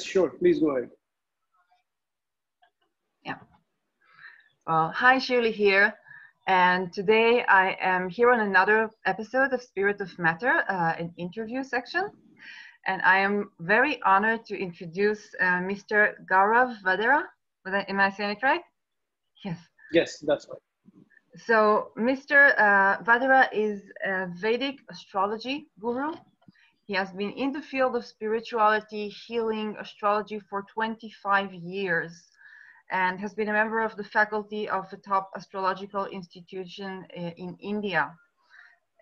Sure, please go ahead. Yeah. Hi, Shirley here. And today I am here on another episode of Spirit of Matter, an interview section. And I am very honored to introduce Mr. Gaurav Vadehar. Am I saying it right? Yes. Yes, that's right. So Mr. Vadehra is a Vedic Astrology Guru. He has been in the field of spirituality, healing, astrology for 25 years and has been a member of the faculty of a top astrological institution in India.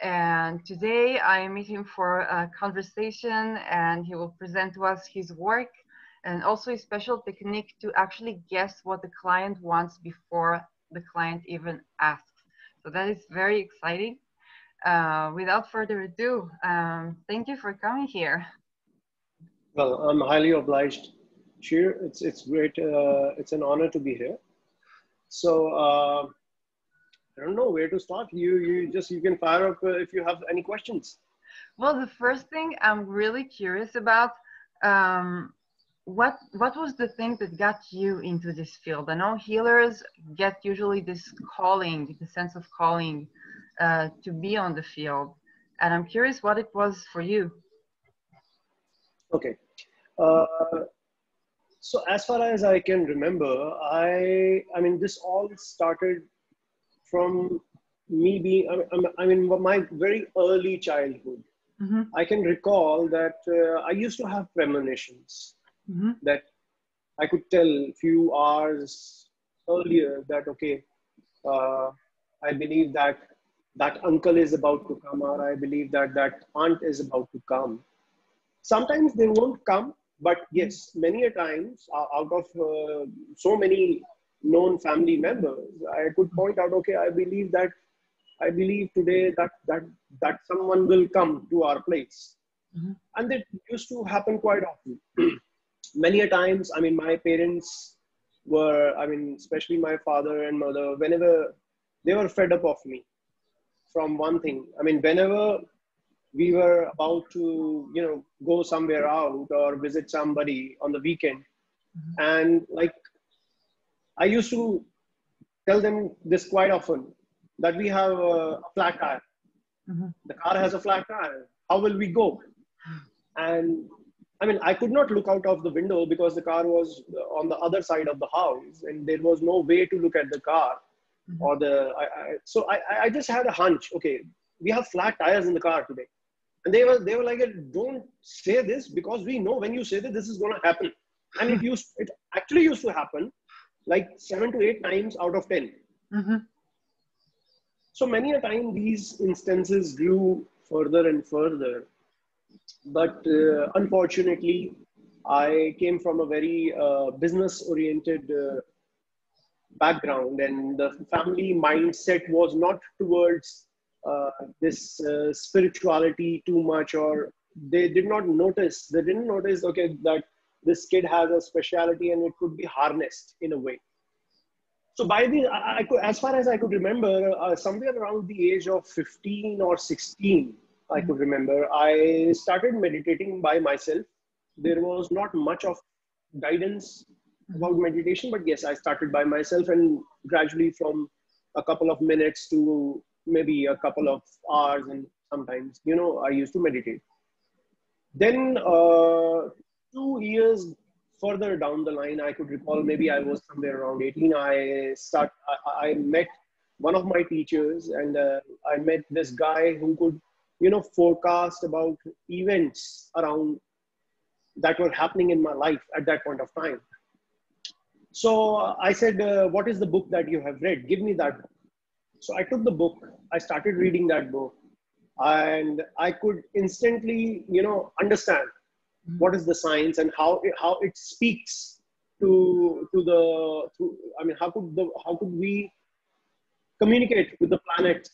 And today I meet him for a conversation and he will present to us his work and also a special technique to actually guess what the client wants before the client even asks. So that is very exciting. Without further ado, thank you for coming here. Well, I'm highly obliged, Shir. It's great. It's an honor to be here. So I don't know where to start. You can fire up if you have any questions. Well, the first thing I'm really curious about, what was the thing that got you into this field? I know healers get usually this calling, the sense of calling to be on the field, and I'm curious what it was for you. Okay. So as far as I can remember, I mean, this all started from me being, I mean, my very early childhood. Mm-hmm. I can recall that I used to have premonitions that I could tell a few hours earlier that, okay, I believe that uncle is about to come, or I believe that aunt is about to come. Sometimes they won't come, but yes, many a times out of so many known family members, I could point out, okay, I believe today that someone will come to our place. Mm-hmm. And that used to happen quite often. Many a times, I mean, my parents were, I mean, especially my father and mother, whenever they were fed up of me from one thing. I mean, whenever we were about to, go somewhere out or visit somebody on the weekend, and like, I used to tell them this quite often, that we have a flat tire. Mm-hmm. The car has a flat tire. How will we go? And I mean, I could not look out of the window because the car was on the other side of the house and there was no way to look at the car. Mm-hmm. Or so I just had a hunch. Okay, we have flat tires in the car today. And they were like, don't say this because we know when you say that this is going to happen. And it actually used to happen like 7 to 8 times out of 10. Mm-hmm. So many a time these instances grew further and further. But unfortunately, I came from a very business-oriented background, and the family mindset was not towards this spirituality too much, or they didn't notice, okay, that this kid has a speciality and it could be harnessed in a way. So I could, as far as I could remember, somewhere around the age of 15 or 16, I could remember, I started meditating by myself. There was not much of guidance about meditation, but yes, I started by myself, and gradually from a couple of minutes to maybe a couple of hours, and sometimes, I used to meditate. Then 2 years further down the line, I could recall, maybe I was somewhere around 18, I met one of my teachers, and I met this guy who could, forecast about events around that were happening in my life at that point of time. So I said, what is the book that you have read? Give me that book. So I took the book, I started reading that book, and I could instantly, understand what is the science and how it speaks I mean, how could we communicate with the planet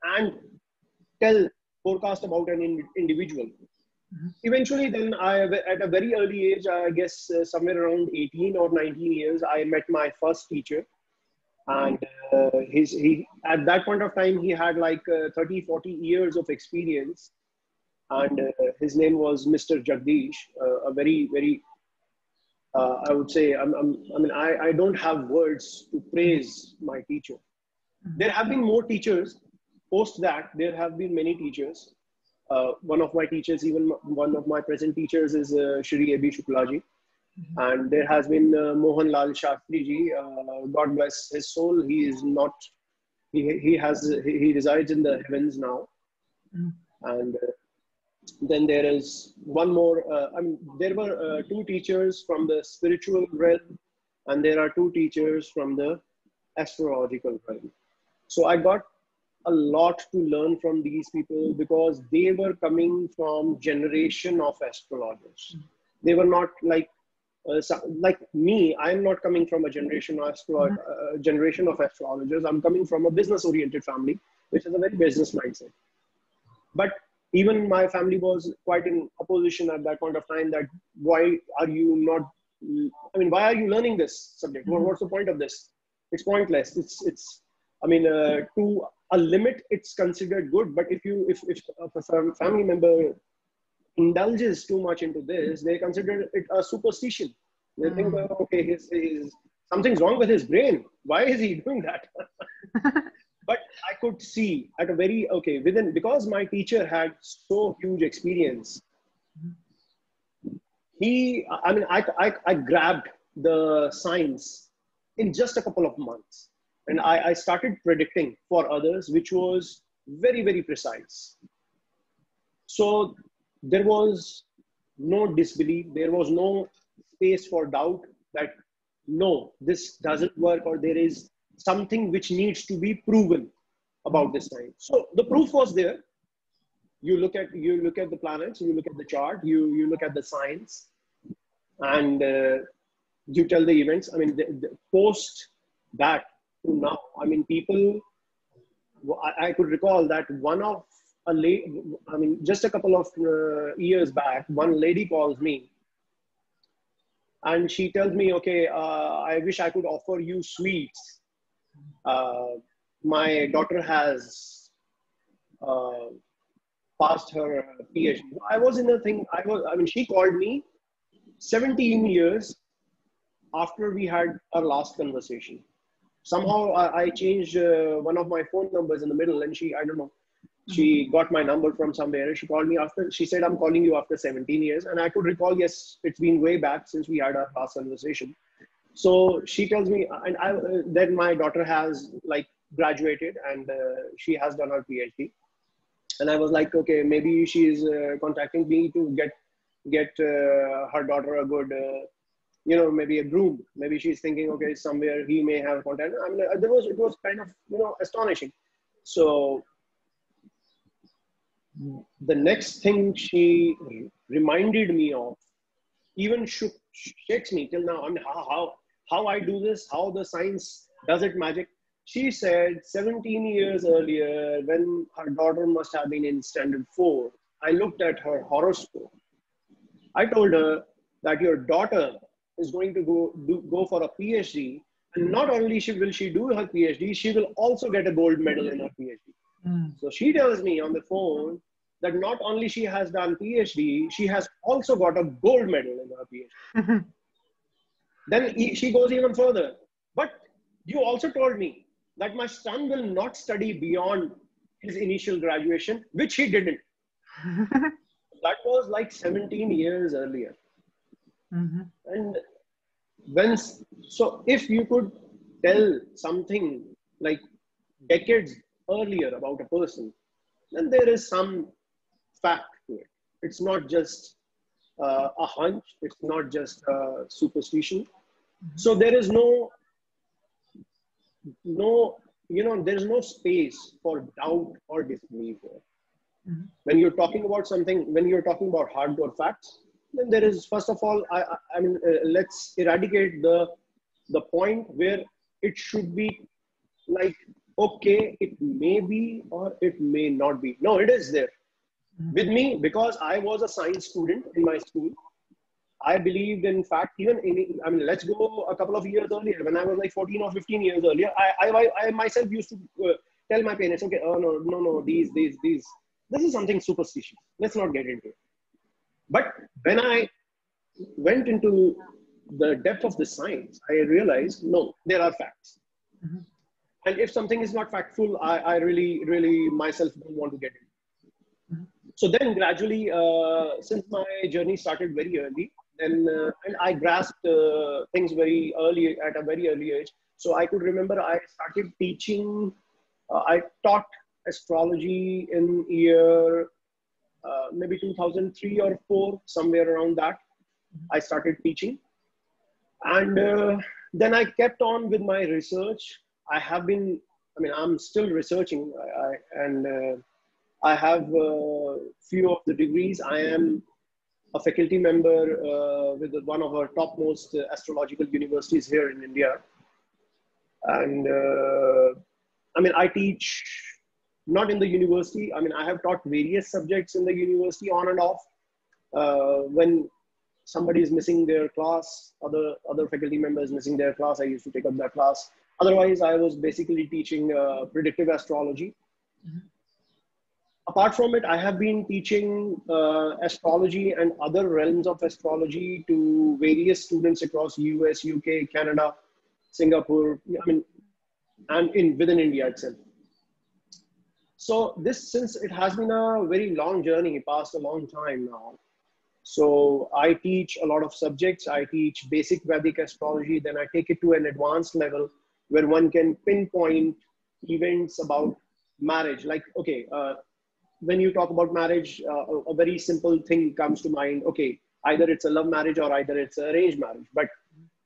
and forecast about an individual. Mm-hmm. Eventually, then at a very early age, I guess somewhere around 18 or 19 years, I met my first teacher. And he at that point of time, he had like 30, 40 years of experience. And his name was Mr. Jagdish, a very, very I would say, I don't have words to praise my teacher. There have been more teachers. Post that, there have been many teachers. One of my teachers, even one of my present teachers, is Shri A.B. Shuklaji. And there has been Mohan Lal Shastri ji. God bless his soul. He is not. He resides in the heavens now. And then there is one more. There were two teachers from the spiritual realm, and there are two teachers from the astrological realm. So I got a lot to learn from these people because they were coming from generation of astrologers. They were not like me. I'm not coming from a generation of astrologers. I'm coming from a business-oriented family, which is a very business mindset. But even my family was quite in opposition at that point of time. That why are you not? Why are you learning this subject? What's the point of this? It's pointless. To a limit, it's considered good. But if a family member indulges too much into this, they consider it a superstition. They think, okay, something's wrong with his brain. Why is he doing that? But I could see at a because my teacher had so huge experience. I grabbed the science in just a couple of months. And I started predicting for others, which was very, very precise. So there was no disbelief. There was no space for doubt that, no, this doesn't work, or there is something which needs to be proven about this science. So the proof was there. You look at the planets, you look at the chart, you look at the science, and you tell the events. The post that to now, people, I could recall that one of a lady, just a couple of years back, one lady calls me and she tells me, okay, I wish I could offer you sweets. My daughter has passed her PhD. I was in a thing, she called me 17 years after we had our last conversation. Somehow I changed one of my phone numbers in the middle, and she got my number from somewhere. She called me after, she said, I'm calling you after 17 years. And I could recall, yes, it's been way back since we had our last conversation. So she tells me, and then my daughter has graduated, and she has done her PhD. And I was like, okay, maybe she's contacting me to get her daughter a good, maybe a groom. Maybe she's thinking, okay, somewhere he may have contact. It was kind of, astonishing. So the next thing she reminded me of, even shakes me till now. How I do this, how the science does it magic. She said 17 years earlier, when her daughter must have been in standard 4, I looked at her horoscope. I told her that your daughter is going to go for a PhD, and not only will she do her PhD, she will also get a gold medal in her PhD. So she tells me on the phone that not only she has done PhD, she has also got a gold medal in her PhD. Then she goes even further. But you also told me that my son will not study beyond his initial graduation, which he didn't. That was like 17 years earlier. And if you could tell something like decades earlier about a person, then there is some fact to it. It's not just a hunch. It's not just a superstition. So there is there's no space for doubt or disbelief here. When you're talking about something, when you're talking about hardcore facts, then there is, first of all, let's eradicate the point where it should be like, okay, it may be or it may not be. No, it is there. With me, because I was a science student in my school, I believed in fact, let's go a couple of years earlier, when I was like 14 or 15 years earlier, I myself used to tell my parents, okay, oh no, these, this is something superstitious. Let's not get into it. But when I went into the depth of the science, I realized, no, there are facts. Mm-hmm. And if something is not factful, I really myself don't want to get it. Mm-hmm. So then gradually, since my journey started very early, then and I grasped things very early, at a very early age. So I could remember I started teaching, I taught astrology in year maybe 2003 or 4, somewhere around that. I started teaching. And then I kept on with my research. I'm still researching, I have few of the degrees. I am a faculty member with one of our topmost astrological universities here in India. And I teach not in the university. I have taught various subjects in the university on and off. When somebody is missing their class, other faculty members missing their class, I used to take up that class. Otherwise, I was basically teaching predictive astrology. Mm-hmm. Apart from it, I have been teaching astrology and other realms of astrology to various students across US, UK, Canada, Singapore, and within India itself. So since it has been a very long journey, past a long time now. So I teach a lot of subjects. I teach basic Vedic astrology. Then I take it to an advanced level where one can pinpoint events about marriage. Like, okay, when you talk about marriage, a very simple thing comes to mind. Okay, either it's a love marriage or either it's an arranged marriage. But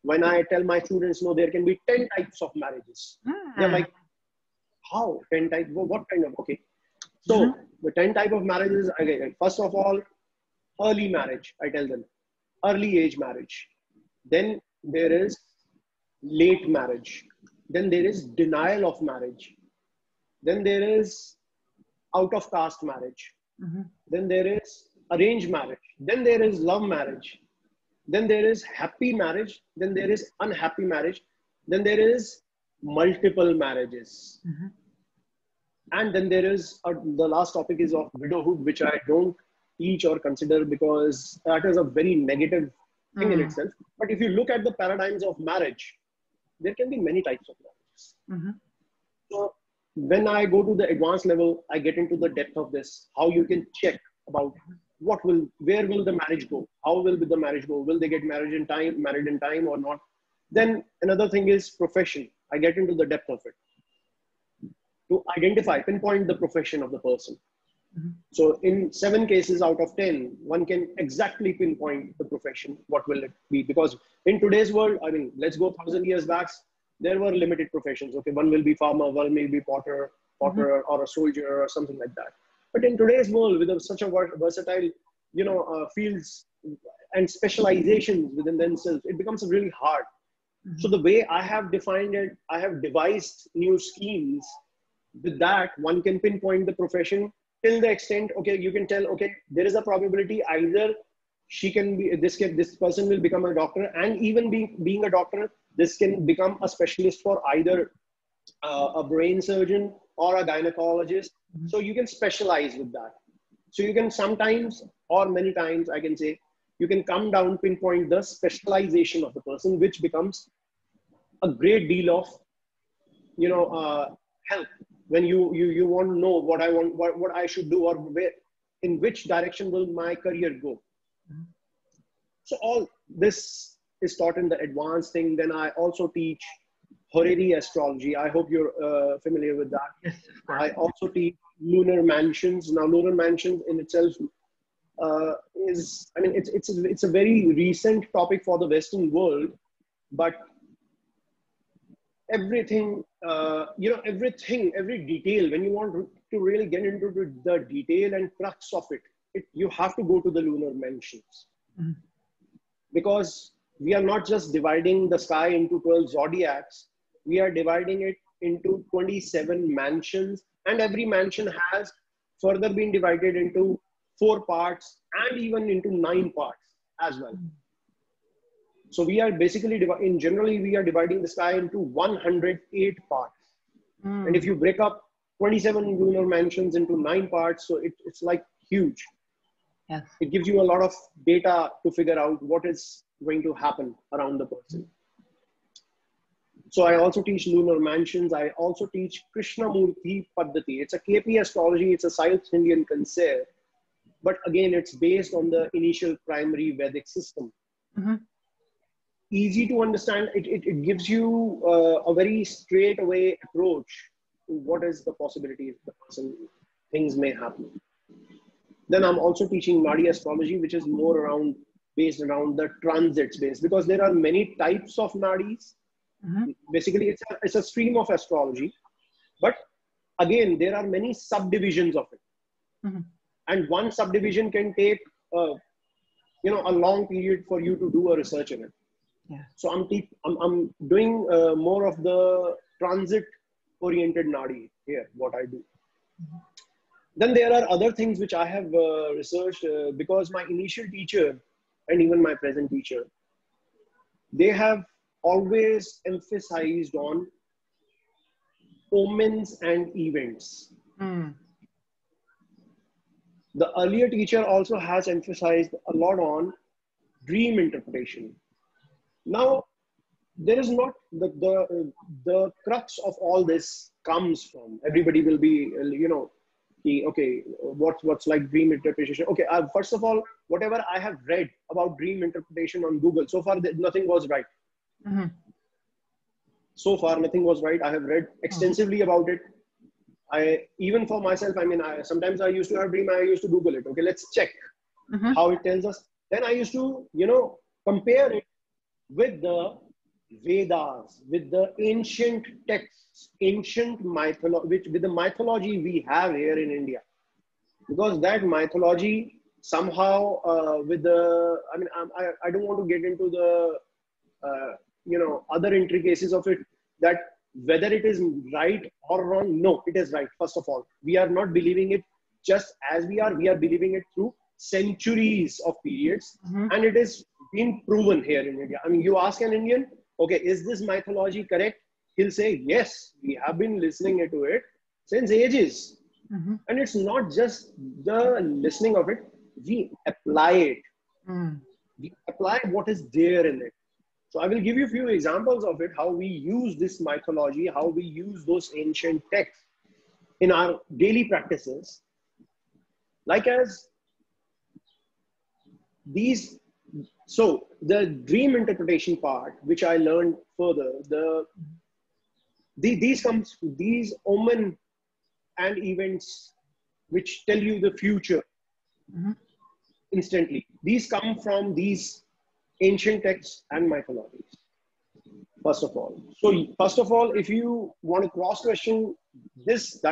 when I tell my students, no, there can be 10 types of marriages. They're like, how? 10 types? What kind of? Okay. So the 10 type of marriages, again, first of all, early marriage, I tell them, early age marriage. Then there is late marriage. Then there is denial of marriage. Then there is out of caste marriage. Mm-hmm. Then there is arranged marriage. Then there is love marriage. Then there is happy marriage. Then there is unhappy marriage. Then there is multiple marriages. Mm-hmm. And then there is the last topic is of widowhood, which I don't teach or consider because that is a very negative thing in itself. But if you look at the paradigms of marriage, there can be many types of marriages. Mm-hmm. So when I go to the advanced level, I get into the depth of this, how you can check about where will the marriage go? How will the marriage go? Will they get married in time or not? Then another thing is profession. I get into the depth of it to pinpoint the profession of the person. Mm-hmm. So in 7 cases out of 10, one can exactly pinpoint the profession. What will it be? Because in today's world, let's go 1,000 years back, there were limited professions. Okay, one will be farmer, one will be potter, mm-hmm. or a soldier or something like that. But in today's world, with such a versatile, fields and specializations within themselves, it becomes really hard. Mm-hmm. So the way I have defined it, I have devised new schemes. With that, one can pinpoint the profession till the extent, okay, you can tell, okay, there is a probability either this person will become a doctor, and even being a doctor, this can become a specialist for either a brain surgeon or a gynecologist. Mm-hmm. So you can specialize with that. So you can sometimes, or many times, I can say, you can come down, pinpoint the specialization of the person, which becomes a great deal of, help when you want to know what I should do, or in which direction will my career go. Mm-hmm. So all this is taught in the advanced thing. Then I also teach horary astrology. I hope you're familiar with that. Yes, of course. I also teach lunar mansions. Now, lunar mansions in itself it's a very recent topic for the Western world, but everything, every detail, when you want to really get into the detail and crux of it, you have to go to the lunar mansions. Mm-hmm. Because we are not just dividing the sky into 12 zodiacs, we are dividing it into 27 mansions, and every mansion has further been divided into 4 parts and even into 9 parts as well. So we are basically, generally we are dividing the sky into 108 parts. Mm. And if you break up 27 lunar mansions into 9 parts, so it's like huge. Yes. It gives you a lot of data to figure out what is going to happen around the person. So I also teach lunar mansions. I also teach Krishnamurti Paddhati. It's a KP astrology. It's a South Indian concept. But again, it's based on the initial primary Vedic system. Easy to understand. It gives you a very straightaway approach to what is the possibilities the person things may happen. Then I'm also teaching Nadi astrology, which is more around based around the transits based, because there are many types of Nadis. Basically, it's a stream of astrology, but again, there are many subdivisions of it, and one subdivision can take a long period for you to do a research in it. So I'm doing more of the transit oriented Nadi here, what I do. Then there are other things which I have researched because my initial teacher and even my present teacher, they have always emphasized on omens and events. The earlier teacher also has emphasized a lot on dream interpretation. Now, there is not the crux of all this comes from. Everybody will be, okay, what's like dream interpretation? Okay, first of all, whatever I have read about dream interpretation on Google, so far nothing was right. So far, nothing was right. I have read extensively about it. Even for myself, sometimes I used to have dream, I used to Google it. Okay, let's check how it tells us. Then I used to, compare it with the Vedas, with the ancient texts, ancient mythology, with the mythology we have here in India. Because that mythology somehow I don't want to get into the, other intricacies of it, that whether it is right or wrong. No, it is right. First of all, we are not believing it just as we are believing it through centuries of periods. And it is been proven here in India. You ask an Indian, okay, is this mythology correct? He'll say, yes, we have been listening to it since ages. And it's not just the listening of it, we apply it. We apply what is there in it. So I will give you a few examples of it, how we use this mythology, how we use those ancient texts in our daily practices. Like as these, so the dream interpretation part, which I learned further, these omen and events which tell you the future instantly. These come from these ancient texts and mythologies, first of all. So first of all, if you want to cross-question this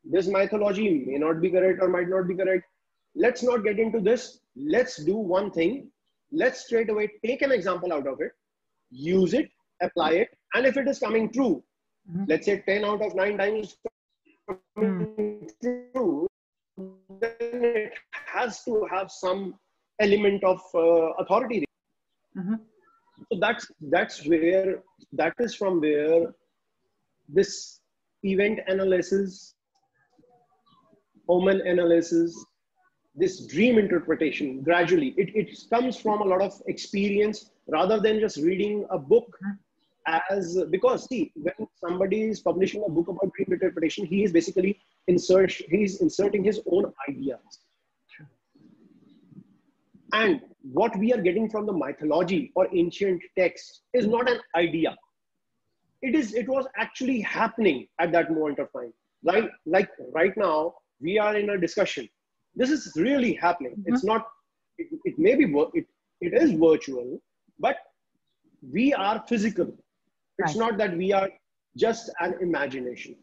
mythology may not be correct or might not be correct, let's not get into this. Let's do one thing. Let's straight away take an example out of it, use it, apply it. And if it is coming true, let's say 10 out of 9 times coming true, then it has to have some element of authority. So that is from where this event analysis, omen analysis, this dream interpretation, gradually, it comes from a lot of experience rather than just reading a book. Because see, when somebody is publishing a book about dream interpretation, he is basically inserting his own ideas. And what we are getting from the mythology or ancient text is not an idea. It was actually happening at that moment of time. Like right now, we are in a discussion. This is really happening. It's not, it may be, it is virtual, but we are physical. It's not that we are just an imagination.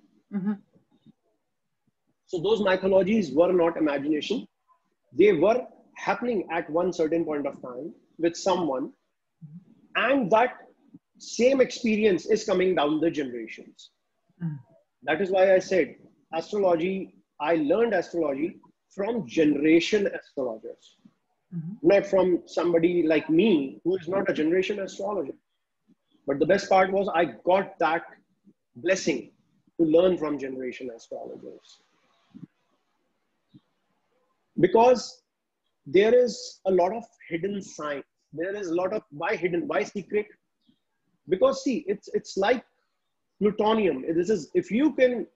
So those mythologies were not imagination. They were happening at one certain point of time with someone, and that same experience is coming down the generations. That is why I said astrology, I learned astrology from generation astrologers, not from somebody like me who is not a generation astrologer. But the best part was I got that blessing to learn from generation astrologers. Because there is a lot of hidden science there is a lot of why hidden, why secret? Because see, it's like plutonium. This is, if you can,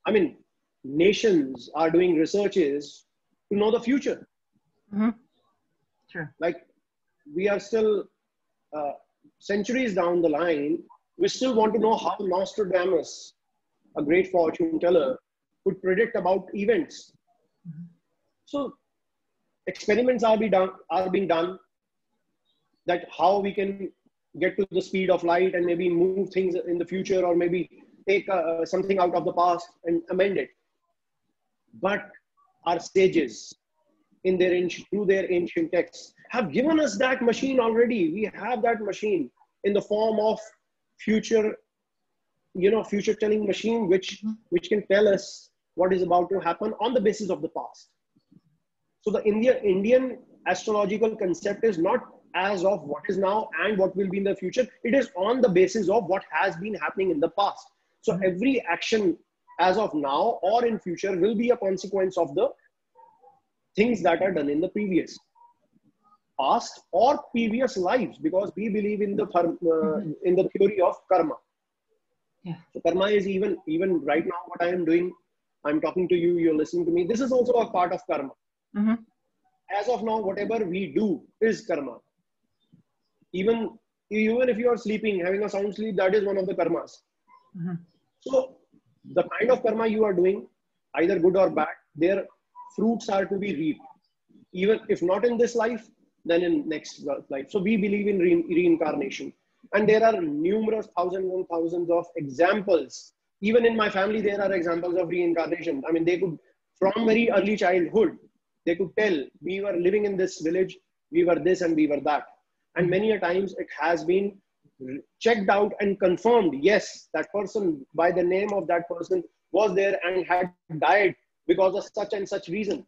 I mean, nations are doing researches to know the future. Mm-hmm. Sure. Like we are still centuries down the line, we still want to know how Nostradamus, a great fortune teller, could predict about events. Mm-hmm. So experiments are being done, that how we can get to the speed of light and maybe move things in the future, or maybe take something out of the past and amend it. But our sages, through their ancient texts, have given us that machine already. We have that machine in the form of future telling machine, which can tell us what is about to happen on the basis of the past. So the Indian astrological concept is not as of what is now and what will be in the future. It is on the basis of what has been happening in the past. So every action as of now or in future will be a consequence of the things that are done in the previous past or previous lives, because we believe in the theory of karma. Yeah. So karma is even right now what I am doing. I'm talking to you, you're listening to me. This is also a part of karma. Mm-hmm. As of now, whatever we do is karma. Even if you are sleeping, having a sound sleep, that is one of the karmas. Mm-hmm. So the kind of karma you are doing, either good or bad, their fruits are to be reaped. Even if not in this life, then in next life. So we believe in reincarnation. And there are numerous thousands and thousands of examples. Even in my family, there are examples of reincarnation. I mean, they could, from very early childhood, they could tell, we were living in this village, we were this and we were that. And many a times it has been checked out and confirmed, yes, that person by the name of that person was there and had died because of such and such reason.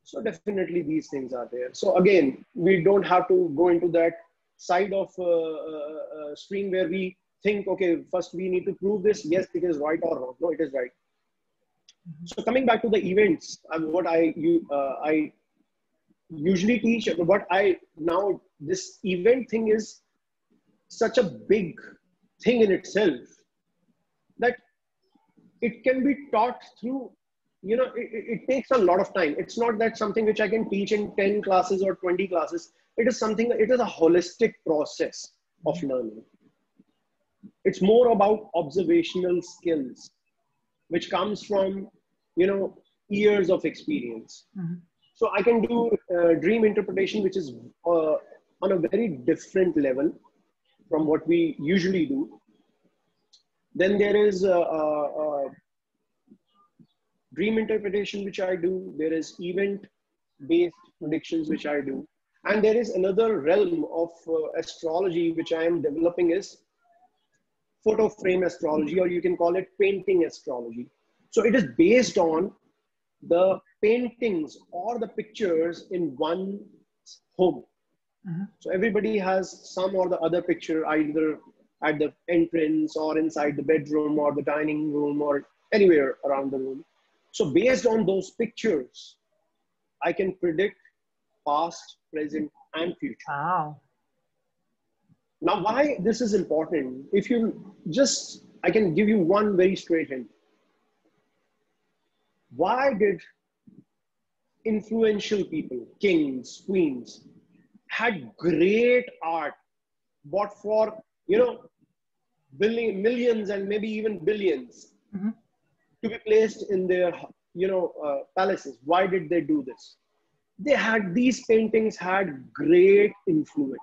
So definitely these things are there. So again, we don't have to go into that side of stream where we think, okay, first we need to prove this. Yes, it is right or wrong. No, it is right. So coming back to the events, what I usually teach, now this event thing is such a big thing in itself that it can be taught through, it takes a lot of time. It's not that something which I can teach in 10 classes or 20 classes. It is a holistic process of learning. It's more about observational skills, which comes from, years of experience. Mm-hmm. So I can do dream interpretation, which is on a very different level from what we usually do. Then there is dream interpretation, which I do. There is event-based predictions, which I do. And there is another realm of astrology, which I am developing, is photo frame astrology, or you can call it painting astrology. So it is based on the paintings or the pictures in one's home. Mm-hmm. So everybody has some or the other picture, either at the entrance or inside the bedroom or the dining room or anywhere around the room. So based on those pictures, I can predict past, present, and future. Wow. Now, why this is important? I can give you one very straight hint. Why did influential people, kings, queens, had great art, bought for, millions and maybe even billions, mm-hmm. to be placed in their, palaces? Why did they do this? These paintings had great influence.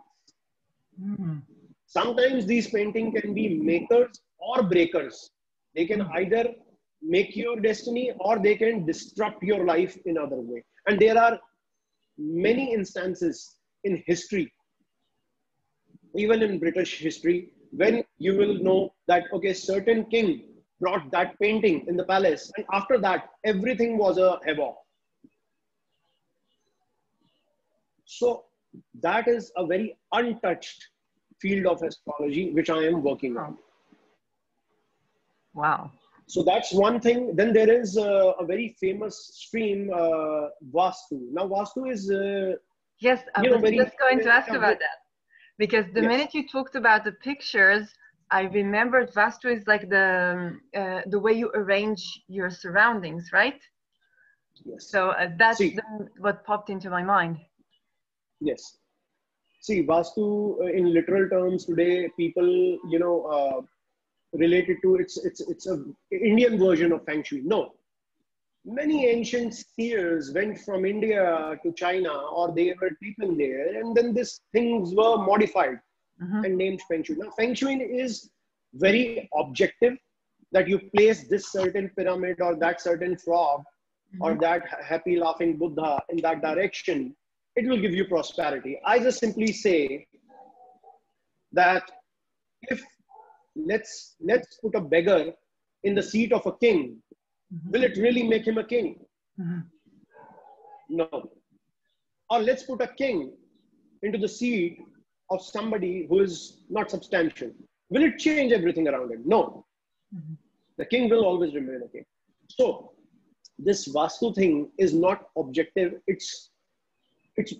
Mm-hmm. Sometimes these paintings can be makers or breakers. They can either make your destiny or they can disrupt your life in other way. And there are many instances in history, even in British history, when you will know that, okay, certain king brought that painting in the palace, and after that, everything was a havoc. So that is a very untouched field of astrology, which I am working on. Wow. So that's one thing. Then there is a very famous stream, Vastu. Now, Vastu is Yes, I You know, was very, just going to ask about that. Because the yes. minute you talked about the pictures, I remembered Vastu is like the way you arrange your surroundings, right? Yes. So that's what popped into my mind. Yes. See, Vastu, in literal terms today, people, you know, relate it to it's a Indian version of Feng Shui. No, many ancient seers went from India to China, or they were taken there, and then these things were modified and named Feng Shui. Now, Feng Shui is very objective, that you place this certain pyramid or that certain frog or that happy laughing Buddha in that direction, it will give you prosperity. I just simply say that if let's put a beggar in the seat of a king, will it really make him a king? No. Or let's put a king into the seat of somebody who is not substantial. Will it change everything around him? No. The king will always remain a king. So this Vastu thing is not objective. It's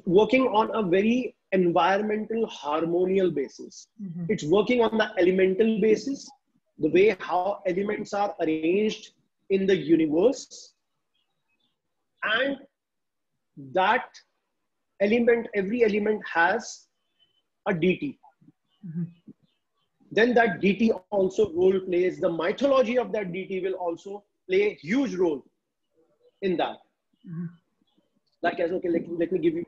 working on a very environmental, harmonial basis. It's working on the elemental basis, the way how elements are arranged in the universe, and that element, every element has a deity. Then that deity also role plays, the mythology of that deity will also play a huge role in that. Like, as okay, let me give you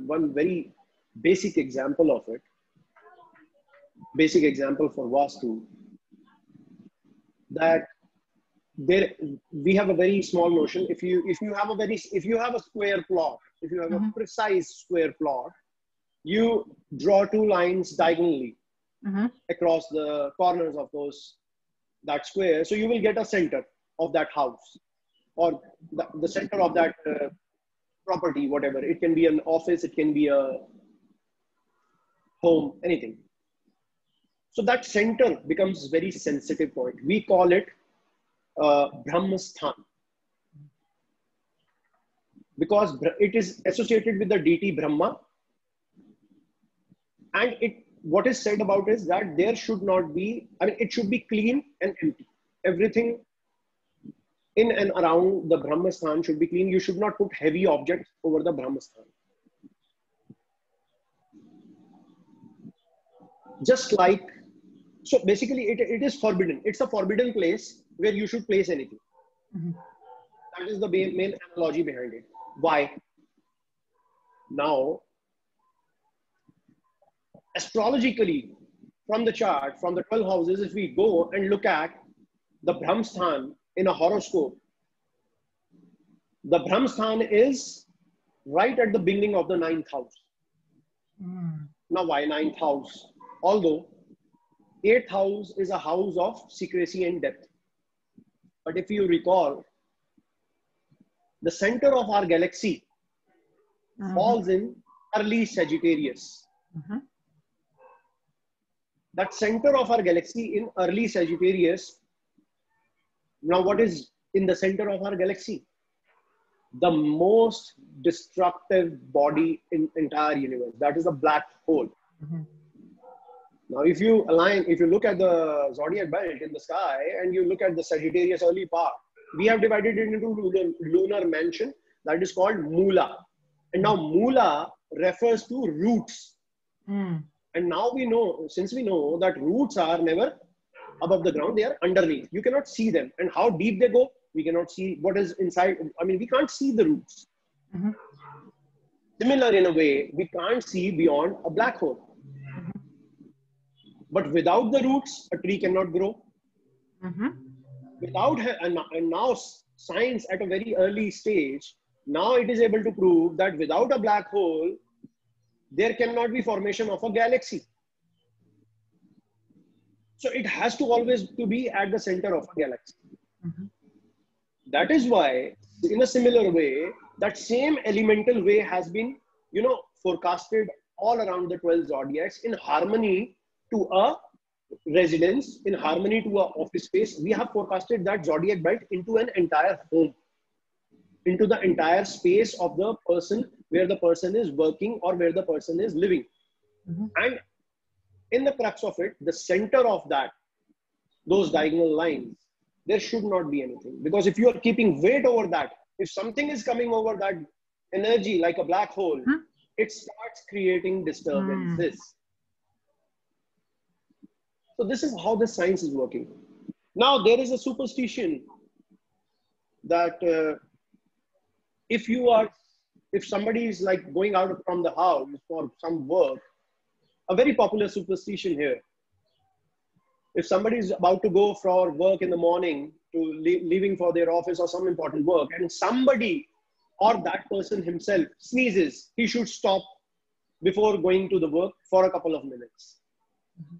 one very basic example of it. Basic example for Vastu. That there, we have a very small notion. If you have a square plot, if you have a precise square plot, you draw two lines diagonally across the corners of that square. So you will get a center of that house, or the center of that property, whatever. It can be an office, it can be a home, anything. So that center becomes very sensitive point. We call it Brahmasthan, because it is associated with the deity Brahma, and what is said about is that there should not be, I mean, it should be clean and empty. Everything in and around the Brahmasthan should be clean. You should not put heavy objects over the Brahmasthan. Just like, so basically it is forbidden. It's a forbidden place where you should place anything. That is the main analogy behind it. Why? Now, astrologically, from the chart, from the 12 houses, if we go and look at the Brahmasthan in a horoscope, the Brahmasthan is right at the beginning of the 9th house. Now, why 9th house? Although 8th house is a house of secrecy and depth. But if you recall, the center of our galaxy falls in early Sagittarius. That center of our galaxy in early Sagittarius. Now, what is in the center of our galaxy? The most destructive body in entire universe. That is a black hole. Now, if you look at the zodiac belt in the sky and you look at the Sagittarius early part, we have divided it into lunar mansion that is called Mula. And now Mula refers to roots. And now since we know that roots are never above the ground, they are underneath. You cannot see them. And how deep they go, we cannot see what is inside. I mean, we can't see the roots. Similar in a way, we can't see beyond a black hole. But without the roots, a tree cannot grow. And now science at a very early stage, now it is able to prove that without a black hole, there cannot be formation of a galaxy. So it has to always be at the center of a galaxy. That is why, in a similar way, that same elemental way has been, forecasted all around the 12 zodiacs in harmony to a residence, in harmony to an office space. We have forecasted that zodiac belt into an entire home, into the entire space of the person where the person is working or where the person is living. And in the crux of it, the center of that, those diagonal lines, there should not be anything. Because if you are keeping weight over that, if something is coming over that energy like a black hole, it starts creating disturbances. So this is how the science is working. Now there is a superstition that if somebody is like going out from the house for some work, a very popular superstition here. If somebody is about to go for work in the morning to leaving for their office or some important work, and somebody or that person himself sneezes, he should stop before going to the work for a couple of minutes.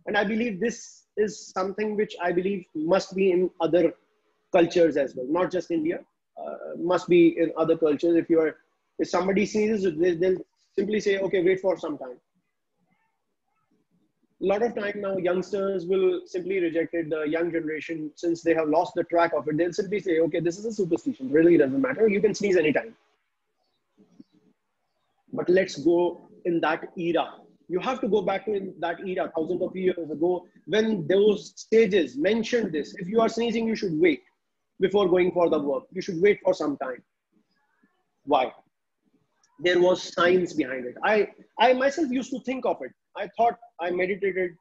And I believe this is something which I believe must be in other cultures as well, not just India, must be in other cultures. If somebody sneezes, they'll simply say, okay, wait for some time. A lot of time now, youngsters will simply reject it. The young generation, since they have lost the track of it, they'll simply say, okay, this is a superstition. Really doesn't matter. You can sneeze anytime. But let's go in that era. You have to go back to that era, thousands of years ago, when those sages mentioned this. If you are sneezing, you should wait before going for the work. You should wait for some time. Why? There was science behind it. I myself used to think of it. I thought I meditated,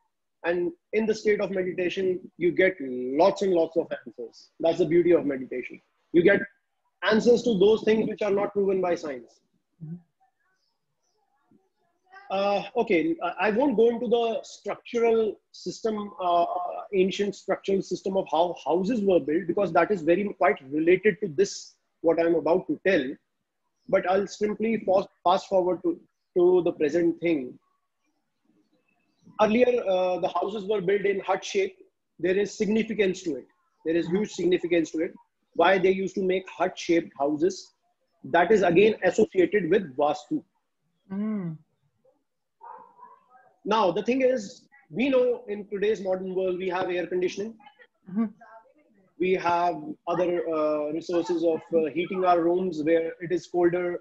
and in the state of meditation, you get lots and lots of answers. That's the beauty of meditation. You get answers to those things which are not proven by science. Okay, I won't go into the structural system, ancient structural system of how houses were built, because that is quite related to this, what I'm about to tell. But I'll simply fast forward to the present thing. Earlier, the houses were built in hut shape. There is significance to it. There is huge significance to it. Why they used to make hut shaped houses? That is again associated with Vastu. Now, the thing is, we know in today's modern world, we have air conditioning. We have other resources of heating our rooms where it is colder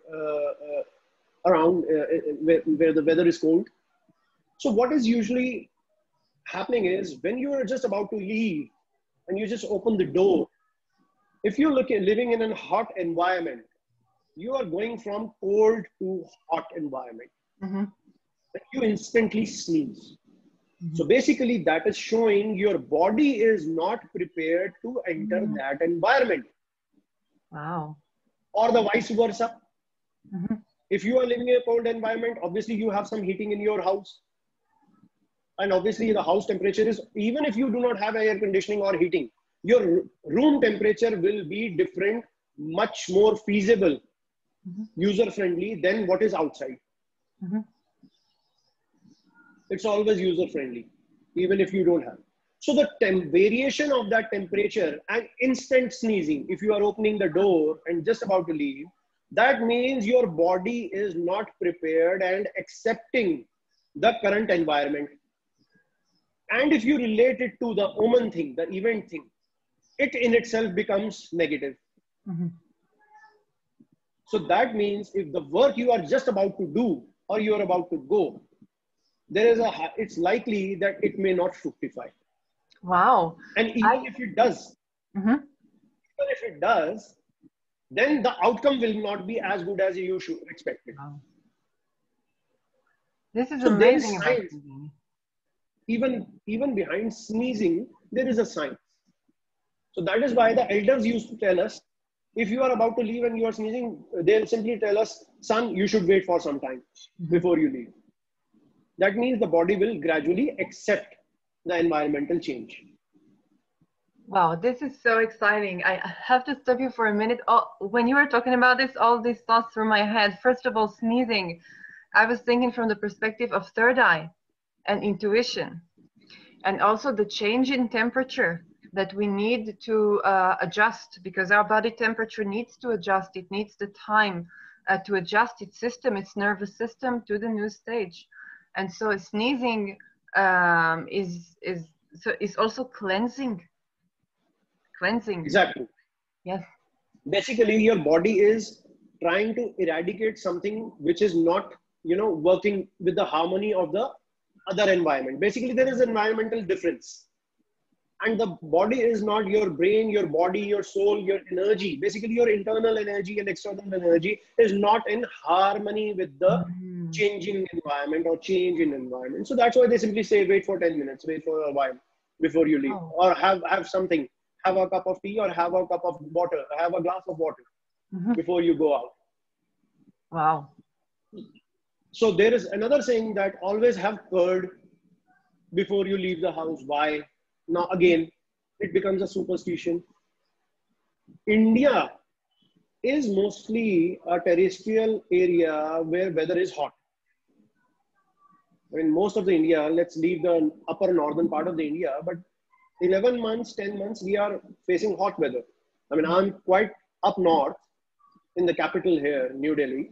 around, where the weather is cold. So what is usually happening is when you are just about to leave and you just open the door, if you're living in a hot environment, you are going from cold to hot environment. You instantly sneeze. So basically that is showing your body is not prepared to enter that environment. Wow. Or the vice versa. If you are living in a cold environment, obviously you have some heating in your house. And obviously the house temperature is, even if you do not have air conditioning or heating, your room temperature will be different, much more feasible, user-friendly than what is outside. It's always user-friendly, even if you don't have. So the variation of that temperature and instant sneezing, if you are opening the door and just about to leave, that means your body is not prepared and accepting the current environment. And if you relate it to the omen thing, the event thing, it in itself becomes negative. So that means if the work you are just about to do or you are about to go, it's likely that it may not fructify. Wow. And even if it does, then the outcome will not be as good as you should expect it. Wow. This is so amazing. There is science. Even behind sneezing, there is a science. So that is why the elders used to tell us, if you are about to leave and you are sneezing, they'll simply tell us, son, you should wait for some time before you leave. That means the body will gradually accept the environmental change. Wow, this is so exciting. I have to stop you for a minute. When you were talking about this, all these thoughts through my head. First of all, sneezing. I was thinking from the perspective of third eye and intuition. And also the change in temperature that we need to adjust, because our body temperature needs to adjust. It needs the time to adjust its system, its nervous system to the new stage. And so sneezing is also cleansing. Cleansing. Exactly. Yes. Basically, your body is trying to eradicate something which is not, working with the harmony of the other environment. Basically, there is environmental difference. And the body is not your brain, your body, your soul, your energy. Basically, your internal energy and external energy is not in harmony with the changing environment or change in environment. So that's why they simply say, wait for 10 minutes, wait for a while before you leave. Or have something, have a cup of tea or have a cup of water, have a glass of water before you go out. Wow. So there is another saying that always have curd before you leave the house. Why? Now again, it becomes a superstition. India is mostly a terrestrial area where weather is hot. I mean, most of the India, let's leave the upper northern part of the India, but 11 months, 10 months, we are facing hot weather. I mean, I'm quite up north in the capital here, New Delhi.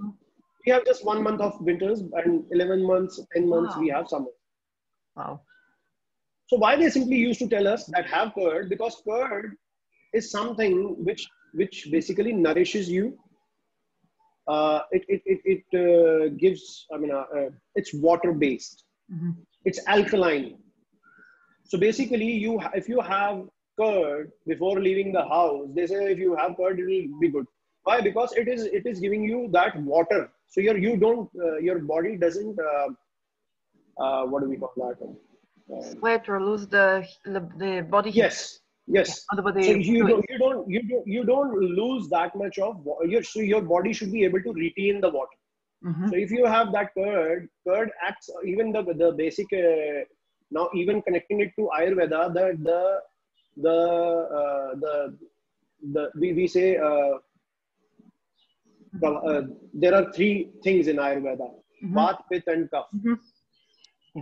We have just 1 month of winters and 11 months, 10 months, we have summer. Wow. So why they simply used to tell us that have curd? Because curd is something which basically nourishes you. It gives, it's water based. It's alkaline. So basically if you have curd before leaving the house, they say if you have curd, it will be good. Why? Because it is giving you that water. So your body doesn't, what do we call that? Sweat or lose the body heat. Yes. So you don't lose that much of water. So your body should be able to retain the water. So if you have that curd acts, even the basic, now even connecting it to Ayurveda, we say there are 3 things in Ayurveda: Vata, Pitta, and Kapha.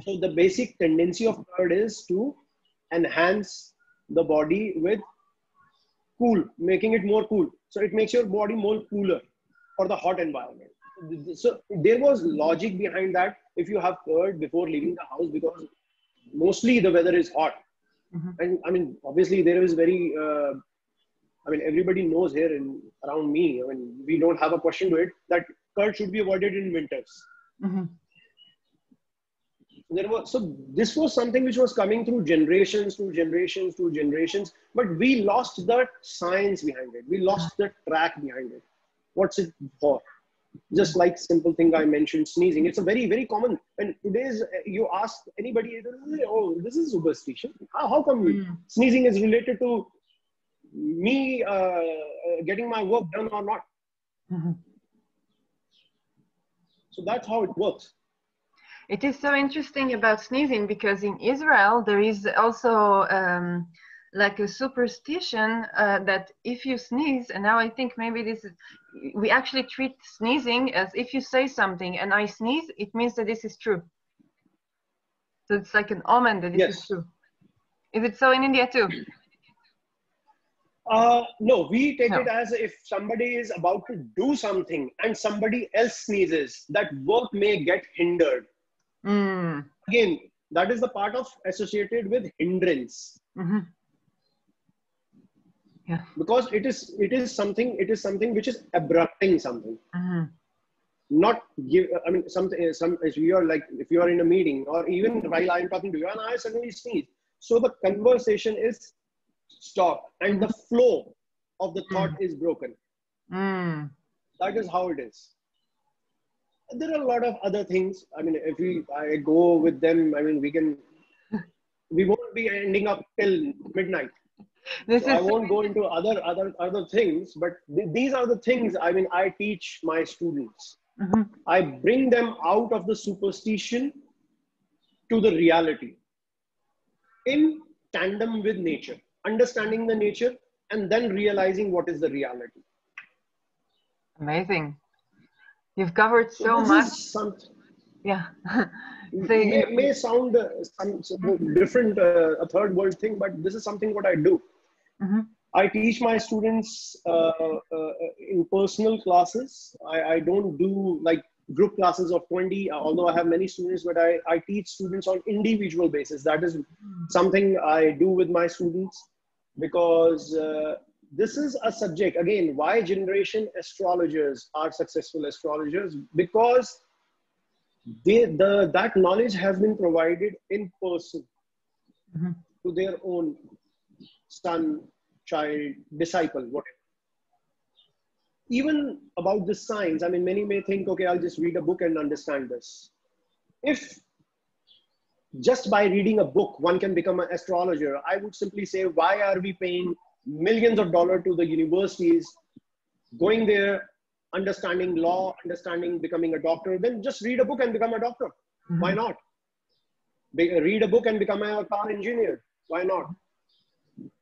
So the basic tendency of curd is to enhance the body with cool, making it more cool. So it makes your body more cooler for the hot environment. So there was logic behind that. If you have curd before leaving the house, because mostly the weather is hot. And I mean, obviously there is very, everybody knows here around me, we don't have a question to it, that curd should be avoided in winters. So this was something which was coming through generations, but we lost the science behind it. We lost the track behind it. What's it for? Just like simple thing I mentioned, sneezing. It's a very, very common. And today's, you ask anybody, oh, this is superstition. How come sneezing is related to me getting my work done or not? So that's how it works. It is so interesting about sneezing because in Israel there is also like a superstition that if you sneeze, and now I think maybe this is, we actually treat sneezing as if you say something and I sneeze, it means that this is true. So it's like an omen that this is true. Is it so in India too? No, we take it as if somebody is about to do something and somebody else sneezes, that work may get hindered. Again, that is the part of associated with hindrance. Because it is something which is abrupting something. Not give, if you are like, if you are in a meeting or even while I am talking to you and I suddenly sneeze. So the conversation is stopped and the flow of the thought is broken. That is how it is. There are a lot of other things. I mean, if I go with them, I mean, we won't be ending up till midnight. So I won't go into other things, but these are the things, I mean, I teach my students. I bring them out of the superstition to the reality in tandem with nature, understanding the nature and then realizing what is the reality. Amazing. You've covered so much. Yeah. May sound some different, a third world thing, but this is something what I do. I teach my students in personal classes. I don't do like group classes of 20, although I have many students, but I teach students on individual basis. That is something I do with my students because this is a subject, again, why generation astrologers are successful astrologers, because that knowledge has been provided in person to their own son, child, disciple, whatever. Even about the science, I mean, many may think, okay, I'll just read a book and understand this. If just by reading a book, one can become an astrologer, I would simply say, why are we paying millions of dollars to the universities, going there, understanding law, understanding becoming a doctor? Then just read a book and become a doctor. Why not? Read a book and become a car engineer. Why not?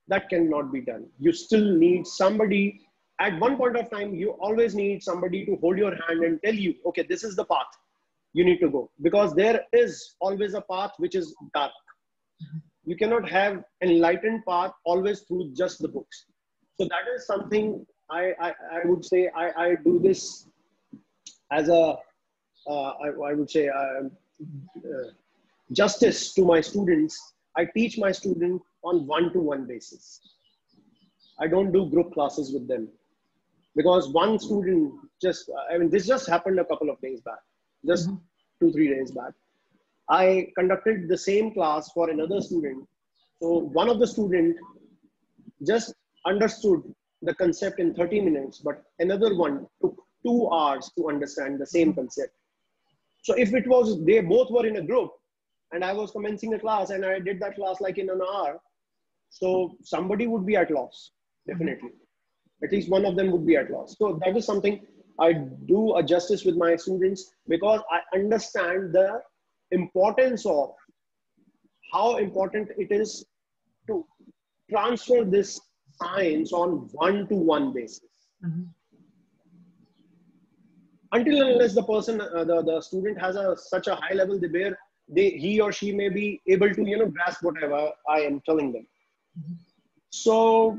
That cannot be done. You still need somebody. At one point of time, you always need somebody to hold your hand and tell you, okay, this is the path you need to go. Because there is always a path which is dark. You cannot have enlightened path always through just the books. So that is something I would say I do this as a, I would say, justice to my students. I teach my students on one-to-one basis. I don't do group classes with them. Because one student just, I mean, this just happened a couple of days back, just 2-3 days back. I conducted the same class for another student. So one of the students just understood the concept in 30 minutes, but another one took 2 hours to understand the same concept. So if it was, they both were in a group and I was commencing a class and I did that class like in an hour, so somebody would be at loss, definitely. At least one of them would be at loss. So that is something I do a justice with my students, because I understand the importance of how important it is to transfer this science on one-to-one basis. Until and unless the person, the student has such a high level where he or she may be able to, grasp whatever I am telling them. So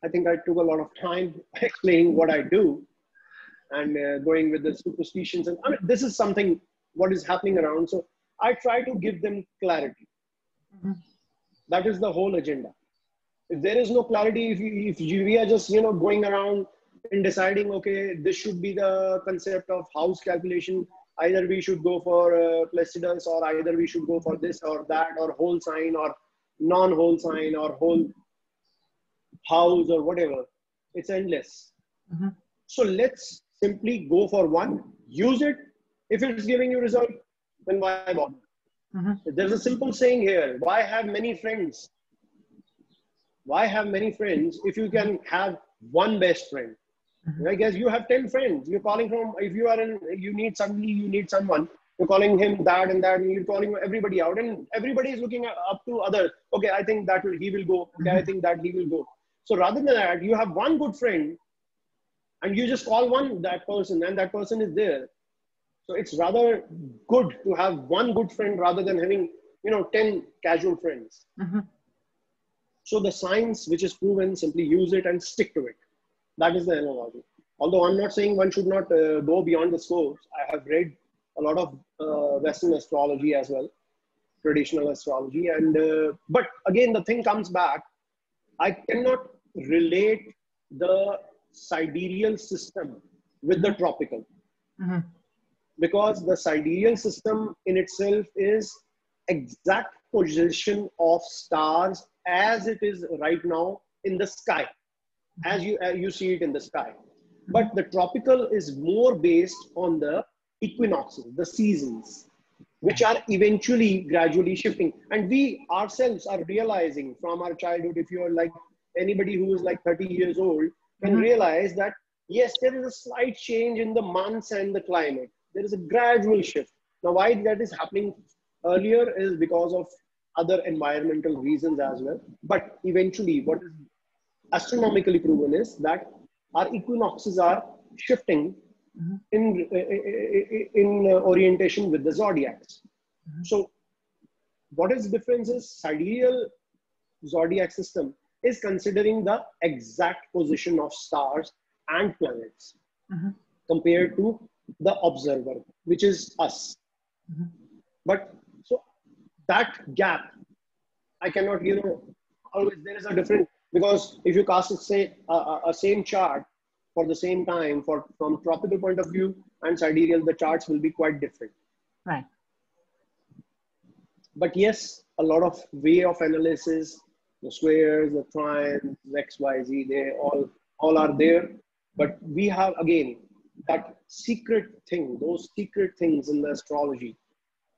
I think I took a lot of time explaining what I do and going with the superstitions. And I mean, this is something, what is happening around. So I try to give them clarity. That is the whole agenda. If there is no clarity, if we are just, going around and deciding, okay, this should be the concept of house calculation. Either we should go for Placidus, or either we should go for this or that, or whole sign or non-whole sign or whole house or whatever. It's endless. So let's simply go for one, use it. If it's giving you result, then why bother? There's a simple saying here: why have many friends? Why have many friends if you can have one best friend? I guess you have 10 friends. You're calling from, if you are in, you need someone, you're calling him that and that, and you're calling everybody out, and everybody is looking up to others. Okay, I think that he will go. Okay, I think that he will go. So rather than that, you have one good friend and you just call that person, and that person is there. So it's rather good to have one good friend rather than having, 10 casual friends. So the science which is proven, simply use it and stick to it. That is the analogy. Although I'm not saying one should not go beyond the scopes. I have read a lot of Western astrology as well, traditional astrology. And but again, the thing comes back. I cannot relate the sidereal system with the tropical. Because the sidereal system in itself is exact position of stars as it is right now in the sky, as you see it in the sky. But the tropical is more based on the equinoxes, the seasons, which are eventually gradually shifting. And we ourselves are realizing from our childhood, if you are like anybody who is like 30 years old, can realize that, yes, there is a slight change in the months and the climate. There is a gradual shift. Now, why that is happening earlier is because of other environmental reasons as well. But eventually, what is astronomically proven is that our equinoxes are shifting in orientation with the zodiacs. So what is the difference is sidereal zodiac system is considering the exact position of stars and planets compared to the observer, which is us. But so that gap, I cannot, always there is a different, Because if you cast a same chart for the same time from tropical point of view and sidereal, the charts will be quite different. Right. But yes, a lot of way of analysis, the squares, the triangles, X, Y, Z, they all are there. But we have, again, that secret thing, those secret things in the astrology,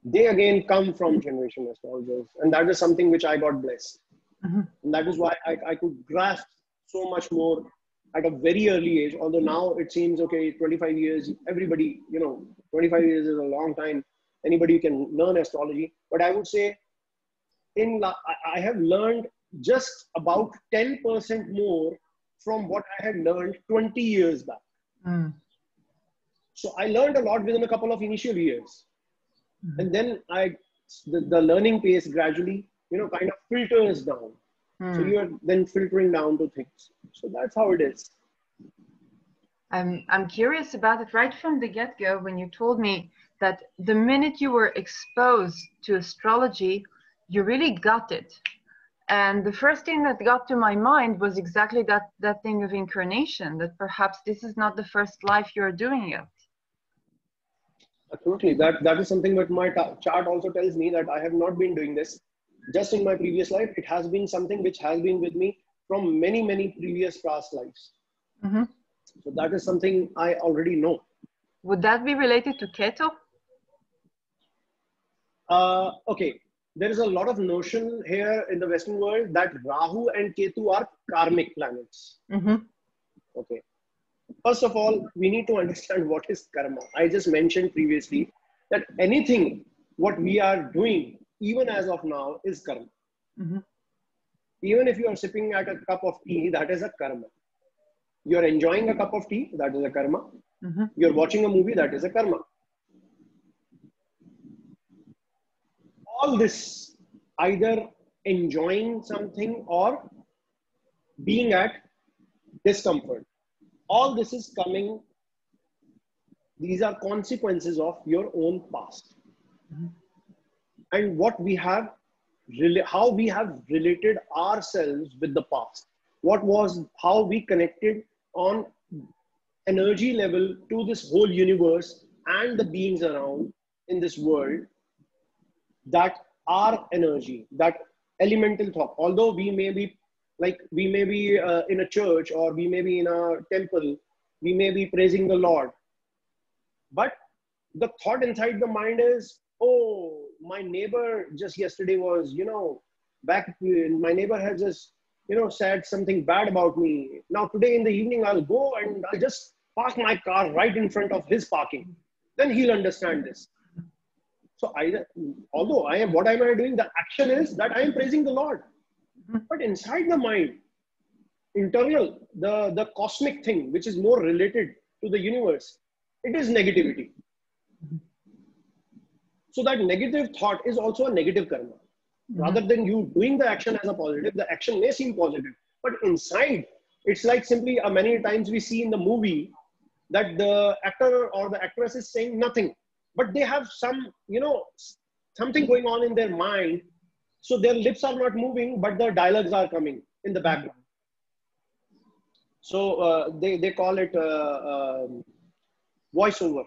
they again come from generation astrologers. And that is something which I got blessed. And that is why I could grasp so much more at a very early age. Although now it seems, okay, 25 years, everybody, 25 years is a long time. Anybody can learn astrology. But I would say I have learned just about 10% more from what I had learned 20 years back. So I learned a lot within a couple of initial years. And then the learning pace gradually, kind of filters down. So you are then filtering down to things. So that's how it is. I'm curious about it right from the get-go when you told me that the minute you were exposed to astrology, you really got it. And the first thing that got to my mind was exactly that thing of incarnation, that perhaps this is not the first life you're doing it. Absolutely. That is something that my chart also tells me, that I have not been doing this just in my previous life. It has been something which has been with me from many, many previous past lives. So that is something I already know. Would that be related to Ketu? Okay. There is a lot of notion here in the Western world that Rahu and Ketu are karmic planets. Okay. First of all, we need to understand what is karma. I just mentioned previously that anything what we are doing, even as of now, is karma. Even if you are sipping at a cup of tea, that is a karma. You are enjoying a cup of tea, that is a karma. You are watching a movie, that is a karma. All this, either enjoying something or being at discomfort, all this is coming, these are consequences of your own past. And what we have, how we have related ourselves with the past. How we connected on energy level to this whole universe and the beings around in this world, that our energy, that elemental thought, although we may be in a church, or we may be in a temple, we may be praising the Lord, but the thought inside the mind is, oh, my neighbor just yesterday was, my neighbor has just, said something bad about me. Now today in the evening, I'll go and I'll just park my car right in front of his parking. Then he'll understand this. So what am I doing? The action is that I am praising the Lord. But inside the mind, internal, the cosmic thing, which is more related to the universe, it is negativity. So that negative thought is also a negative karma. Rather than you doing the action as a positive, the action may seem positive. But inside, it's like simply many times we see in the movie that the actor or the actress is saying nothing, but they have some, something going on in their mind. So their lips are not moving, but the dialogues are coming in the background. So they call it voiceover.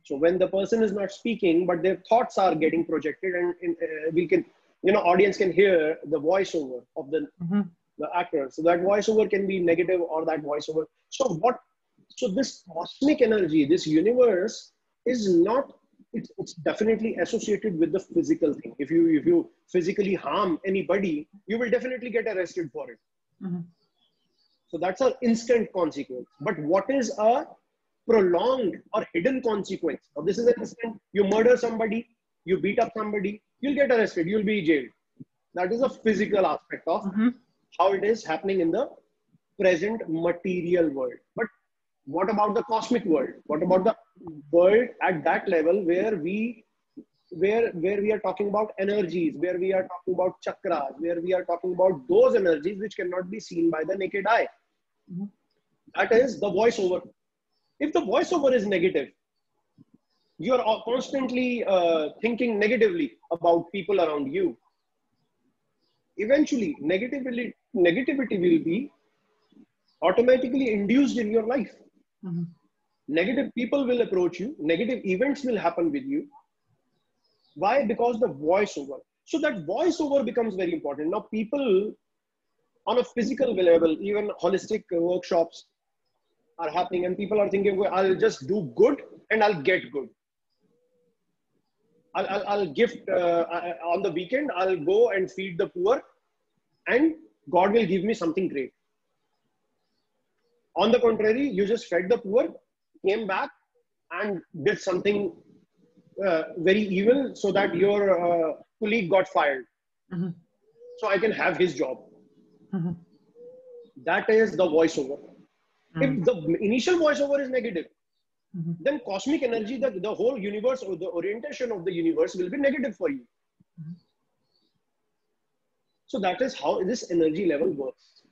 So when the person is not speaking, but their thoughts are getting projected, and we can, audience can hear the voiceover of the actor. So that voiceover can be negative, or that voiceover. So this cosmic energy, this universe is not, it's definitely associated with the physical thing. If you physically harm anybody, you will definitely get arrested for it. So that's an instant consequence. But what is a prolonged or hidden consequence? Now this is an instant. You murder somebody, you beat up somebody, you'll get arrested, you'll be jailed. That is a physical aspect of how it is happening in the present material world. But what about the cosmic world? What about the world at that level where we are talking about energies, where we are talking about chakras, where we are talking about those energies which cannot be seen by the naked eye? That is the voiceover. If the voiceover is negative, you are constantly thinking negatively about people around you. eventually negativity will be automatically induced in your life. Negative people will approach you, negative events will happen with you. Why? Because the voiceover. So that voiceover becomes very important. Now people on a physical level, even holistic workshops are happening and people are thinking, well, I'll just do good and I'll get good. I'll gift on the weekend, I'll go and feed the poor and God will give me something great. On the contrary, you just fed the poor, came back and did something very evil so that your colleague got fired. So I can have his job. That is the voiceover. If the initial voiceover is negative, then cosmic energy, the whole universe or the orientation of the universe will be negative for you. So that is how this energy level works.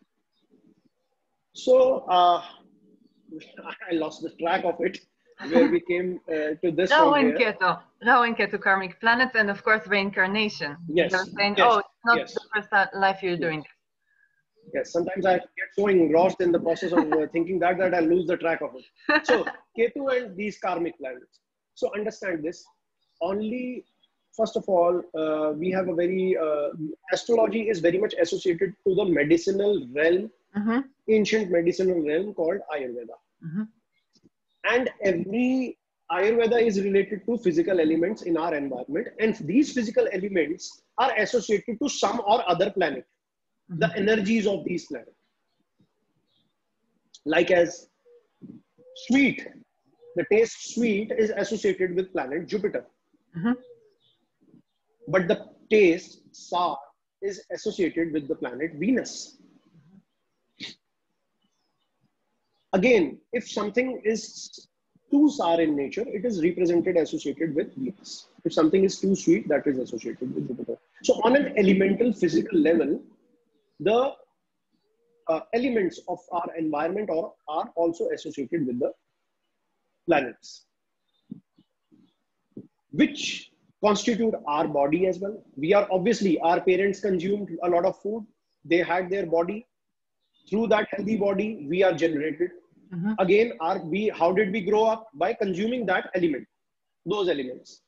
So I lost the track of it, where we came to this Rahu and Ketu, karmic planets, and of course reincarnation. Yes. You're saying, yes. oh, it's not yes. the first life you're doing this. Yes, sometimes I get so engrossed in the process of thinking that I lose the track of it. So Ketu and these karmic planets. So understand this. Only, first of all, we have a very, astrology is very much associated to the medicinal realm, ancient medicinal realm called Ayurveda. And every Ayurveda is related to physical elements in our environment. And these physical elements are associated to some or other planet. The energies of these planets. Like as sweet, the taste sweet is associated with planet Jupiter. But the taste sour is associated with the planet Venus. Again, if something is too sour in nature, it is represented associated with Venus. If something is too sweet, that is associated with Jupiter. So on an elemental physical level, the elements of our environment are also associated with the planets, which constitute our body as well. We are obviously, our parents consumed a lot of food. They had their body. Through that healthy body, we are generated. Again, how did we grow up? By consuming that element, those elements.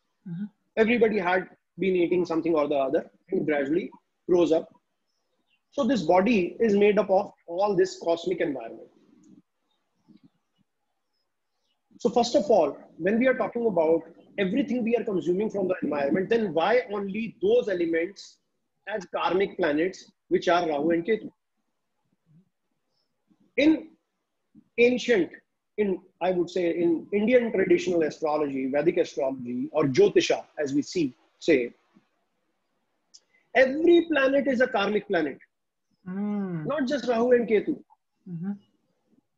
Everybody had been eating something or the other and gradually grows up. So this body is made up of all this cosmic environment. So first of all, when we are talking about everything we are consuming from the environment, then why only those elements as karmic planets, which are Rahu and Ketu? In ancient, I would say in Indian traditional astrology, Vedic astrology, or Jyotisha, as we say, every planet is a karmic planet. Not just Rahu and Ketu.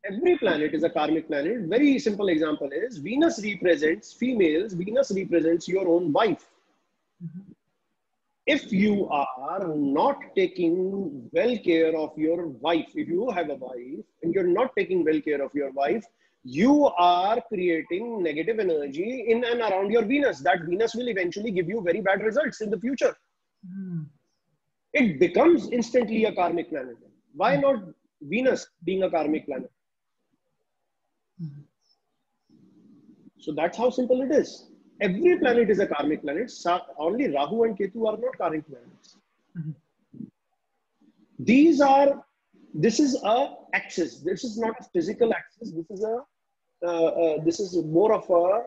Every planet is a karmic planet. Very simple example is Venus represents females. Venus represents your own wife. If you are not taking well care of your wife, if you have a wife and you're not taking well care of your wife, you are creating negative energy in and around your Venus. That Venus will eventually give you very bad results in the future. It becomes instantly a karmic planet. Why not Venus being a karmic planet? So that's how simple it is. Every planet is a karmic planet. Only Rahu and Ketu are not karmic planets. This is a axis. This is not a physical axis. This is more of a,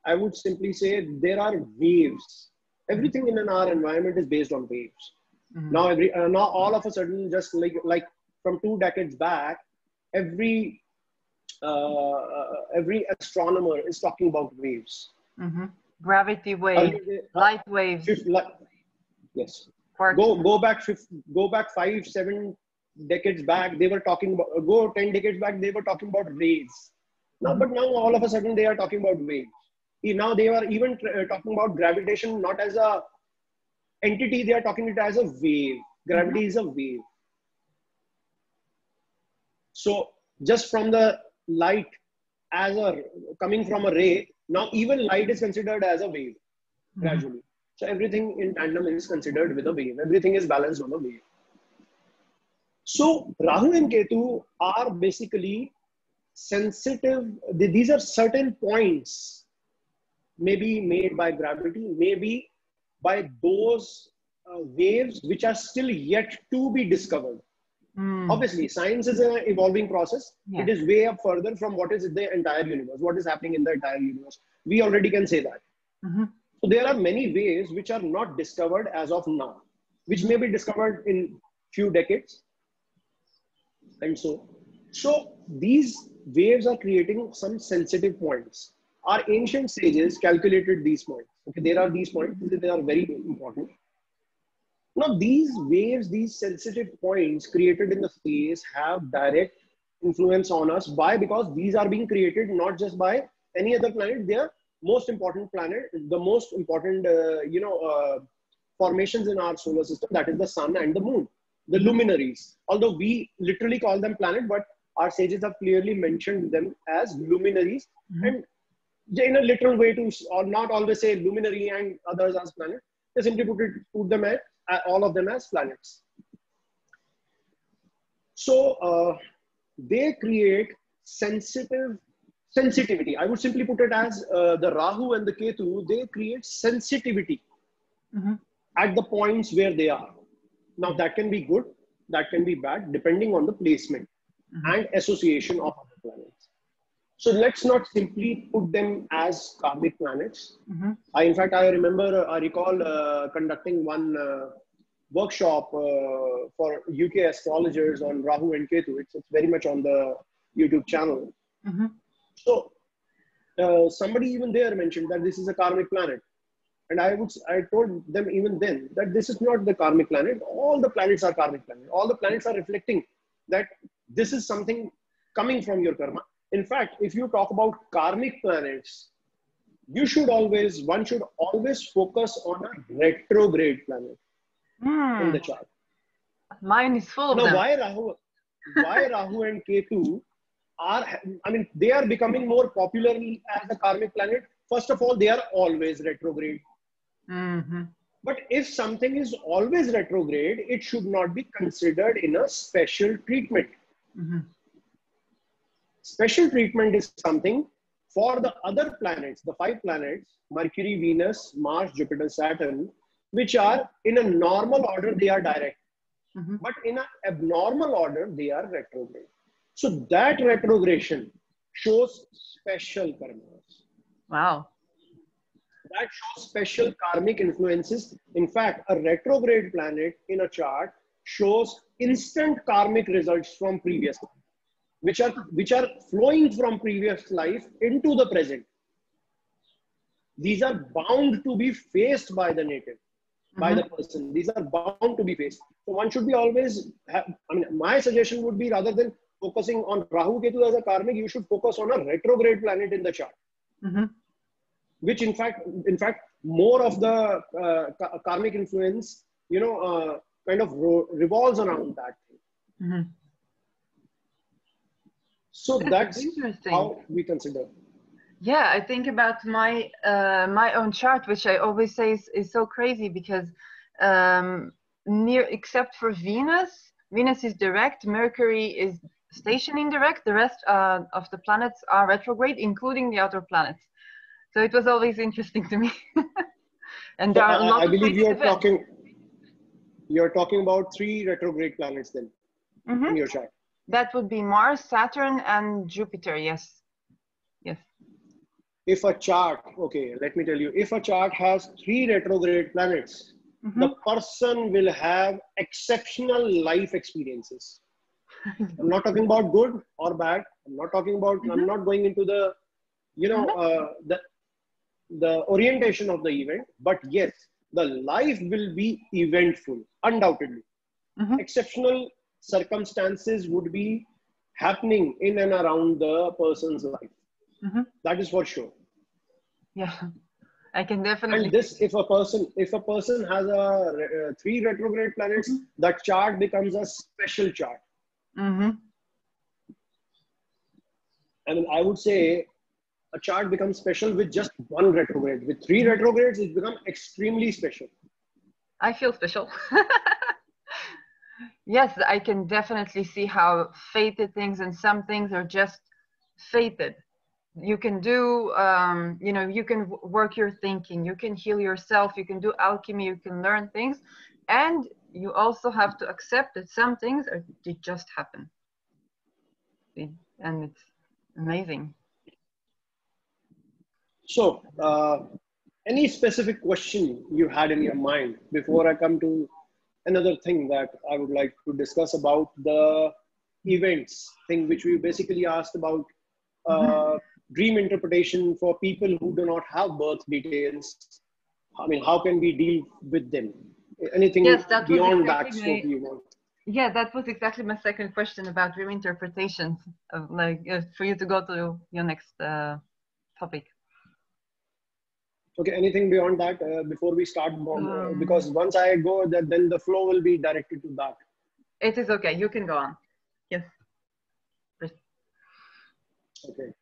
I would simply say there are waves. Everything in our environment is based on waves. Now all of a sudden, just like from 2 decades back, every astronomer is talking about waves. Gravity waves, light waves. Yes. Go back 5-7 decades back. They were talking about. Go 10 decades back. They were talking about rays. But now all of a sudden they are talking about waves. Now they are even talking about gravitation not as a entity. They are talking it as a wave. Gravity is a wave. So just from the light coming from a ray, now even light is considered as a wave gradually. So everything in tandem is considered with a wave. Everything is balanced on a wave. So Rahu and Ketu are basically sensitive. These are certain points, maybe made by gravity, maybe by those waves which are still yet to be discovered. Obviously, science is an evolving process. Yeah. It is way up further from what is the entire universe, what is happening in the entire universe. We already can say that. So there are many waves which are not discovered as of now, which may be discovered in few decades. And so these waves are creating some sensitive points. Our ancient sages calculated these points. Okay, there are these points. They are very important. Now, these waves, these sensitive points created in the space have direct influence on us. Why? Because these are being created not just by any other planet. They are most important planet, the most important, formations in our solar system. That is the sun and the moon, the luminaries. Although we literally call them planet, but our sages have clearly mentioned them as luminaries. And in a literal way to, or not always say luminary and others as planet. They simply put them at all of them as planets. So they create sensitivity. I would simply put it as the Rahu and the Ketu, they create sensitivity at the points where they are. Now that can be good, that can be bad, depending on the placement and association of other planets. So let's not simply put them as karmic planets. In fact, I recall conducting one workshop for UK astrologers on Rahu and Ketu. It's very much on the YouTube channel. So somebody even there mentioned that this is a karmic planet. And I told them even then that this is not the karmic planet. All the planets are karmic planets. All the planets are reflecting that this is something coming from your karma. In fact, if you talk about karmic planets, one should always focus on a retrograde planet in the chart. Mine is full of them. Now, why Rahu and Ketu they are becoming more popular as a karmic planet. First of all, they are always retrograde. But if something is always retrograde, it should not be considered in a special treatment. Special treatment is something for the other planets, the 5 planets, Mercury, Venus, Mars, Jupiter, Saturn, which are in a normal order, they are direct. But in an abnormal order, they are retrograde. So that retrogression shows special karmas. Wow. That shows special karmic influences. In fact, a retrograde planet in a chart shows instant karmic results from previous life, which are flowing from previous life into the present. These are bound to be faced by the native, by the person. These are bound to be faced. So one should be always, my suggestion would be, rather than focusing on Rahu Ketu as a karmic, you should focus on a retrograde planet in the chart. Which in fact, more of the karmic influence, kind of revolves around that thing. So that's how we consider. Yeah, I think about my my own chart, which I always say is so crazy because except for Venus is direct, Mercury is stationing direct, the rest of the planets are retrograde, including the outer planets. So it was always interesting to me. And so there are a lot I believe you're talking about 3 retrograde planets then in your chart. That would be Mars, Saturn, and Jupiter. Yes. Yes. If a chart, okay, let me tell you, if a chart has 3 retrograde planets, the person will have exceptional life experiences. I'm not talking about good or bad. I'm not talking about, I'm not going into the, the orientation of the event, but yes, the life will be eventful, undoubtedly. Exceptional circumstances would be happening in and around the person's life. That is for sure. Yeah, I can definitely. And this, if a person has a 3 retrograde planets, that chart becomes a special chart. I mean, I would say a chart becomes special with just one retrograde. With 3 retrogrades, it becomes extremely special. I feel special. Yes, I can definitely see how fated things, and some things are just fated. You can do, you know, you can work your thinking, you can heal yourself, you can do alchemy, you can learn things, and you also have to accept that some things are, they just happen. And it's amazing. So, any specific question you had in your mind before I come to another thing that I would like to discuss about the events thing, which we basically asked about dream interpretation for people who do not have birth details. I mean, how can we deal with them? Anything beyond that scope you want? Yeah, that was exactly my second question about dream interpretations, of like for you to go to your next topic. Okay, anything beyond that before we start? Because once I go, then the flow will be directed to that. It is okay. You can go on. Yes. Okay.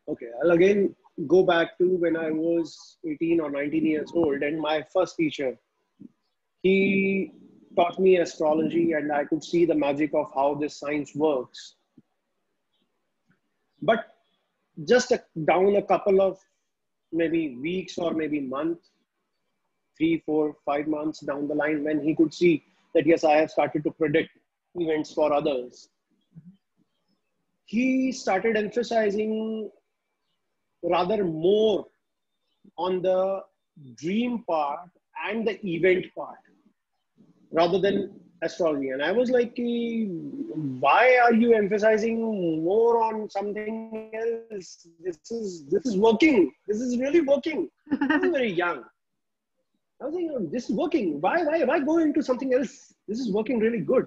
Okay, I'll again go back to when I was 18 or 19 years old, and my first teacher, he taught me astrology, and I could see the magic of how this science works. But just down a couple of maybe weeks or maybe months, 3, 4, 5 months down the line, when he could see that, yes, I have started to predict events for others, he started emphasizing rather more on the dream part and the event part rather than astrology. And I was like, why are you emphasizing more on something else? This is working. This is really working. I was very young. I was thinking, this is working. Why go into something else? This is working really good.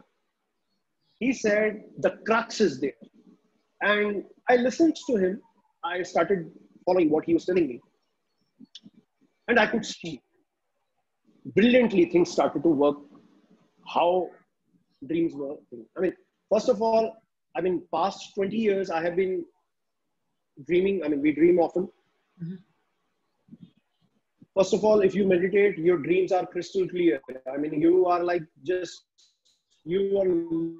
He said the crux is there. And I listened to him. I started following what he was telling me. And I could see brilliantly things started to work, how dreams work. I mean, first of all, I mean, past 20 years, I have been dreaming. I mean, we dream often. First of all, if you meditate, your dreams are crystal clear. I mean, you are like just, you are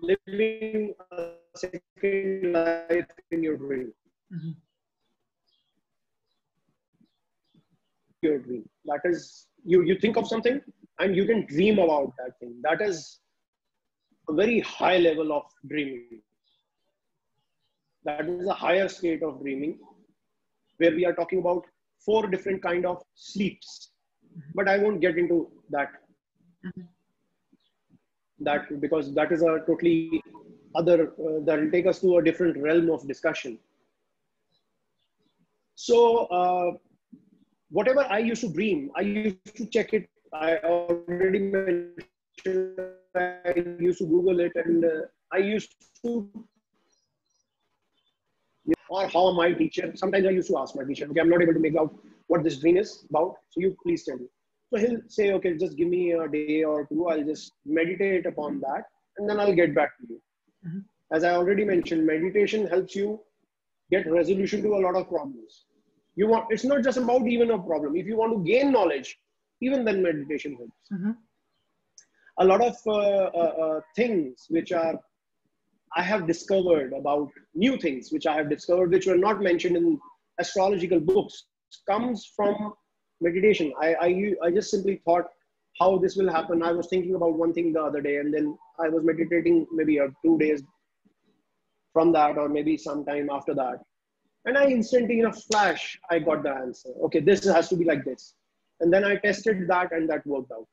living a second life in your dream. Your dream. That is, you think of something and you can dream about that thing. That is a very high level of dreaming. That is a higher state of dreaming, where we are talking about 4 different kind of sleeps. But I won't get into that. That because that is a totally other, that will take us to a different realm of discussion. So whatever I used to dream, I used to check it. I already mentioned I used to Google it, and I used to, or how my teacher, sometimes I used to ask my teacher, okay, I'm not able to make out what this dream is about, so you please tell me. So he'll say, okay, just give me a day or 2, I'll just meditate upon that, and then I'll get back to you. As I already mentioned, meditation helps you get resolution to a lot of problems. It's not just about even a problem. If you want to gain knowledge, even then meditation helps. A lot of things which are, I have discovered about new things, which I have discovered, which were not mentioned in astrological books, comes from meditation. I just simply thought how this will happen. I was thinking about one thing the other day, and then I was meditating maybe 2 days from that, or maybe sometime after that. And I instantly, in a flash, I got the answer. Okay, this has to be like this. And then I tested that, and that worked out.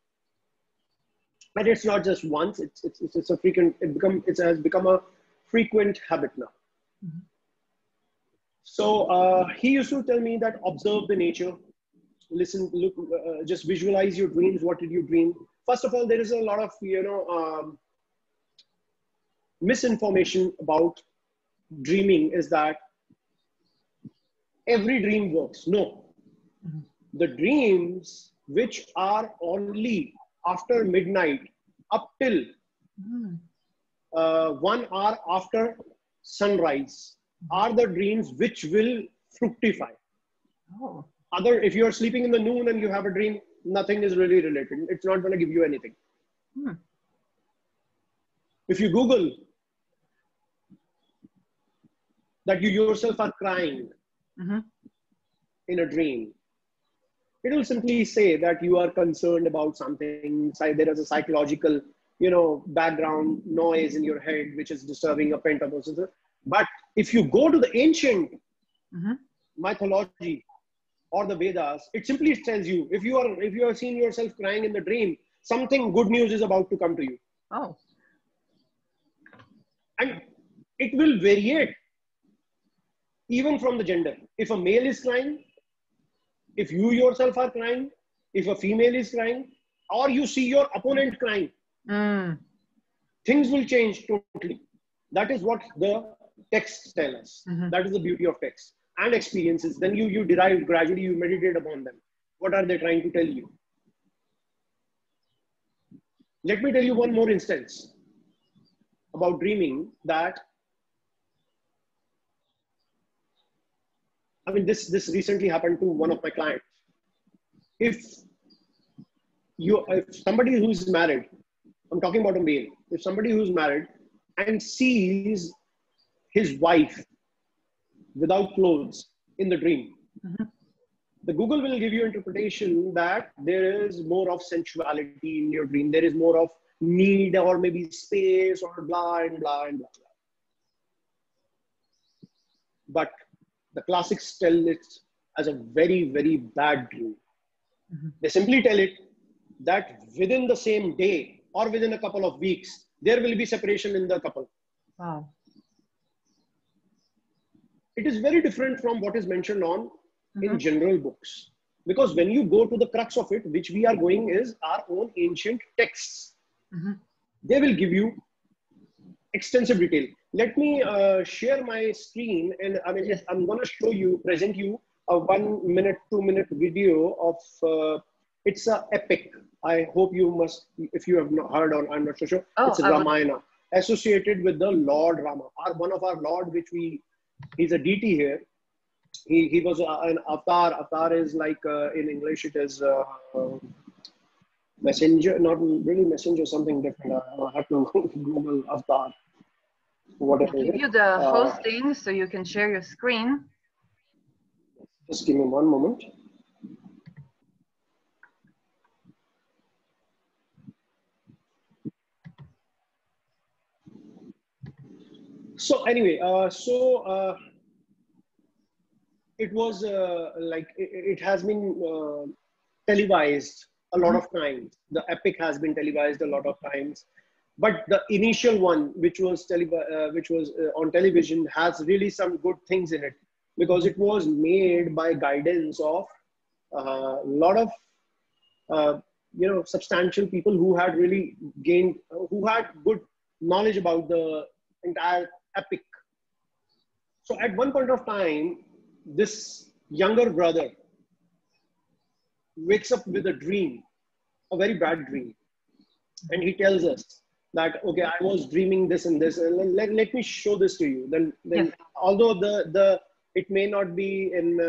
But it's not just once. It's a frequent. It has become a frequent habit now. So he used to tell me that observe the nature, listen, look, just visualize your dreams. What did you dream? First of all, there is a lot of misinformation about dreaming. Is that every dream works? No. The dreams which are only after midnight up till 1 hour after sunrise are the dreams which will fructify. Oh. If you are sleeping in the noon and you have a dream, nothing is really related. It's not going to give you anything. If you Google that you yourself are crying in a dream, it will simply say that you are concerned about something. There is a psychological, background noise in your head, which is disturbing a pent-up process. But if you go to the ancient mythology or the Vedas, it simply tells you, if you are seeing yourself crying in the dream, something good news is about to come to you. Oh. And it will vary even from the gender. If a male is crying, if you yourself are crying, if a female is crying, or you see your opponent crying, things will change totally. That is what the texts tell us. That is the beauty of text and experiences. Then you derive gradually, you meditate upon them. What are they trying to tell you? Let me tell you one more instance about dreaming that, this recently happened to one of my clients. If somebody who's married, I'm talking about a male, if somebody who's married and sees his wife without clothes in the dream, the Google will give you interpretation that there is more of sensuality in your dream. There is more of need or maybe space or blah and blah and blah. But the classics tell it as a very, very bad dream. They simply tell it that within the same day or within a couple of weeks, there will be separation in the couple. Wow. It is very different from what is mentioned in general books. Because when you go to the crux of it, which we are going is our own ancient texts. They will give you extensive detail. Let me share my screen, and I'm going to present you a 1 minute, 2 minute video of, it's a epic. I hope you must, if you have not heard or I'm not so sure, it's Ramayana, associated with the Lord Rama, one of our Lord, he's a deity here. He was an avatar. Avatar is like, in English, it is messenger, not really messenger, something different. I have to Google avatar. I'll give you the hosting so you can share your screen. Just give me one moment. So anyway, it was it has been televised a lot of times. The epic has been televised a lot of times, but the initial one, which was on television, has really some good things in it, because it was made by guidance of a lot of substantial people who had really who had good knowledge about the entire epic. So at one point of time, this younger brother wakes up with a dream, a very bad dream. And he tells us that, okay, I was dreaming this and this. And let me show this to you. Then yes. Although it may not be in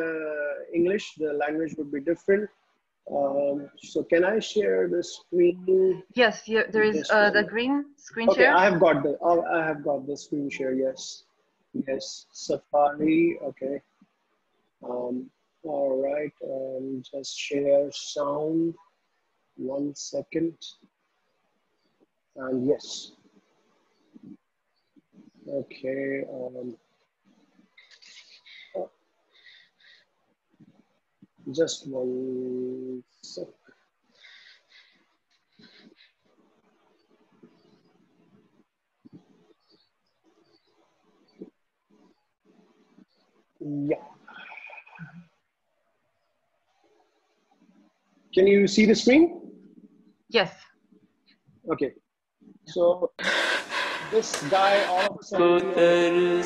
English, the language would be different. So can I share the screen? Yes, there is the green screen share. Okay, I have got the screen share. Yes, Safari. Okay. All right. Just share sound. 1 second. And yes. Okay. Just 1 sec. Yeah. Can you see the screen? Yes. Okay. So this guy all of a sudden.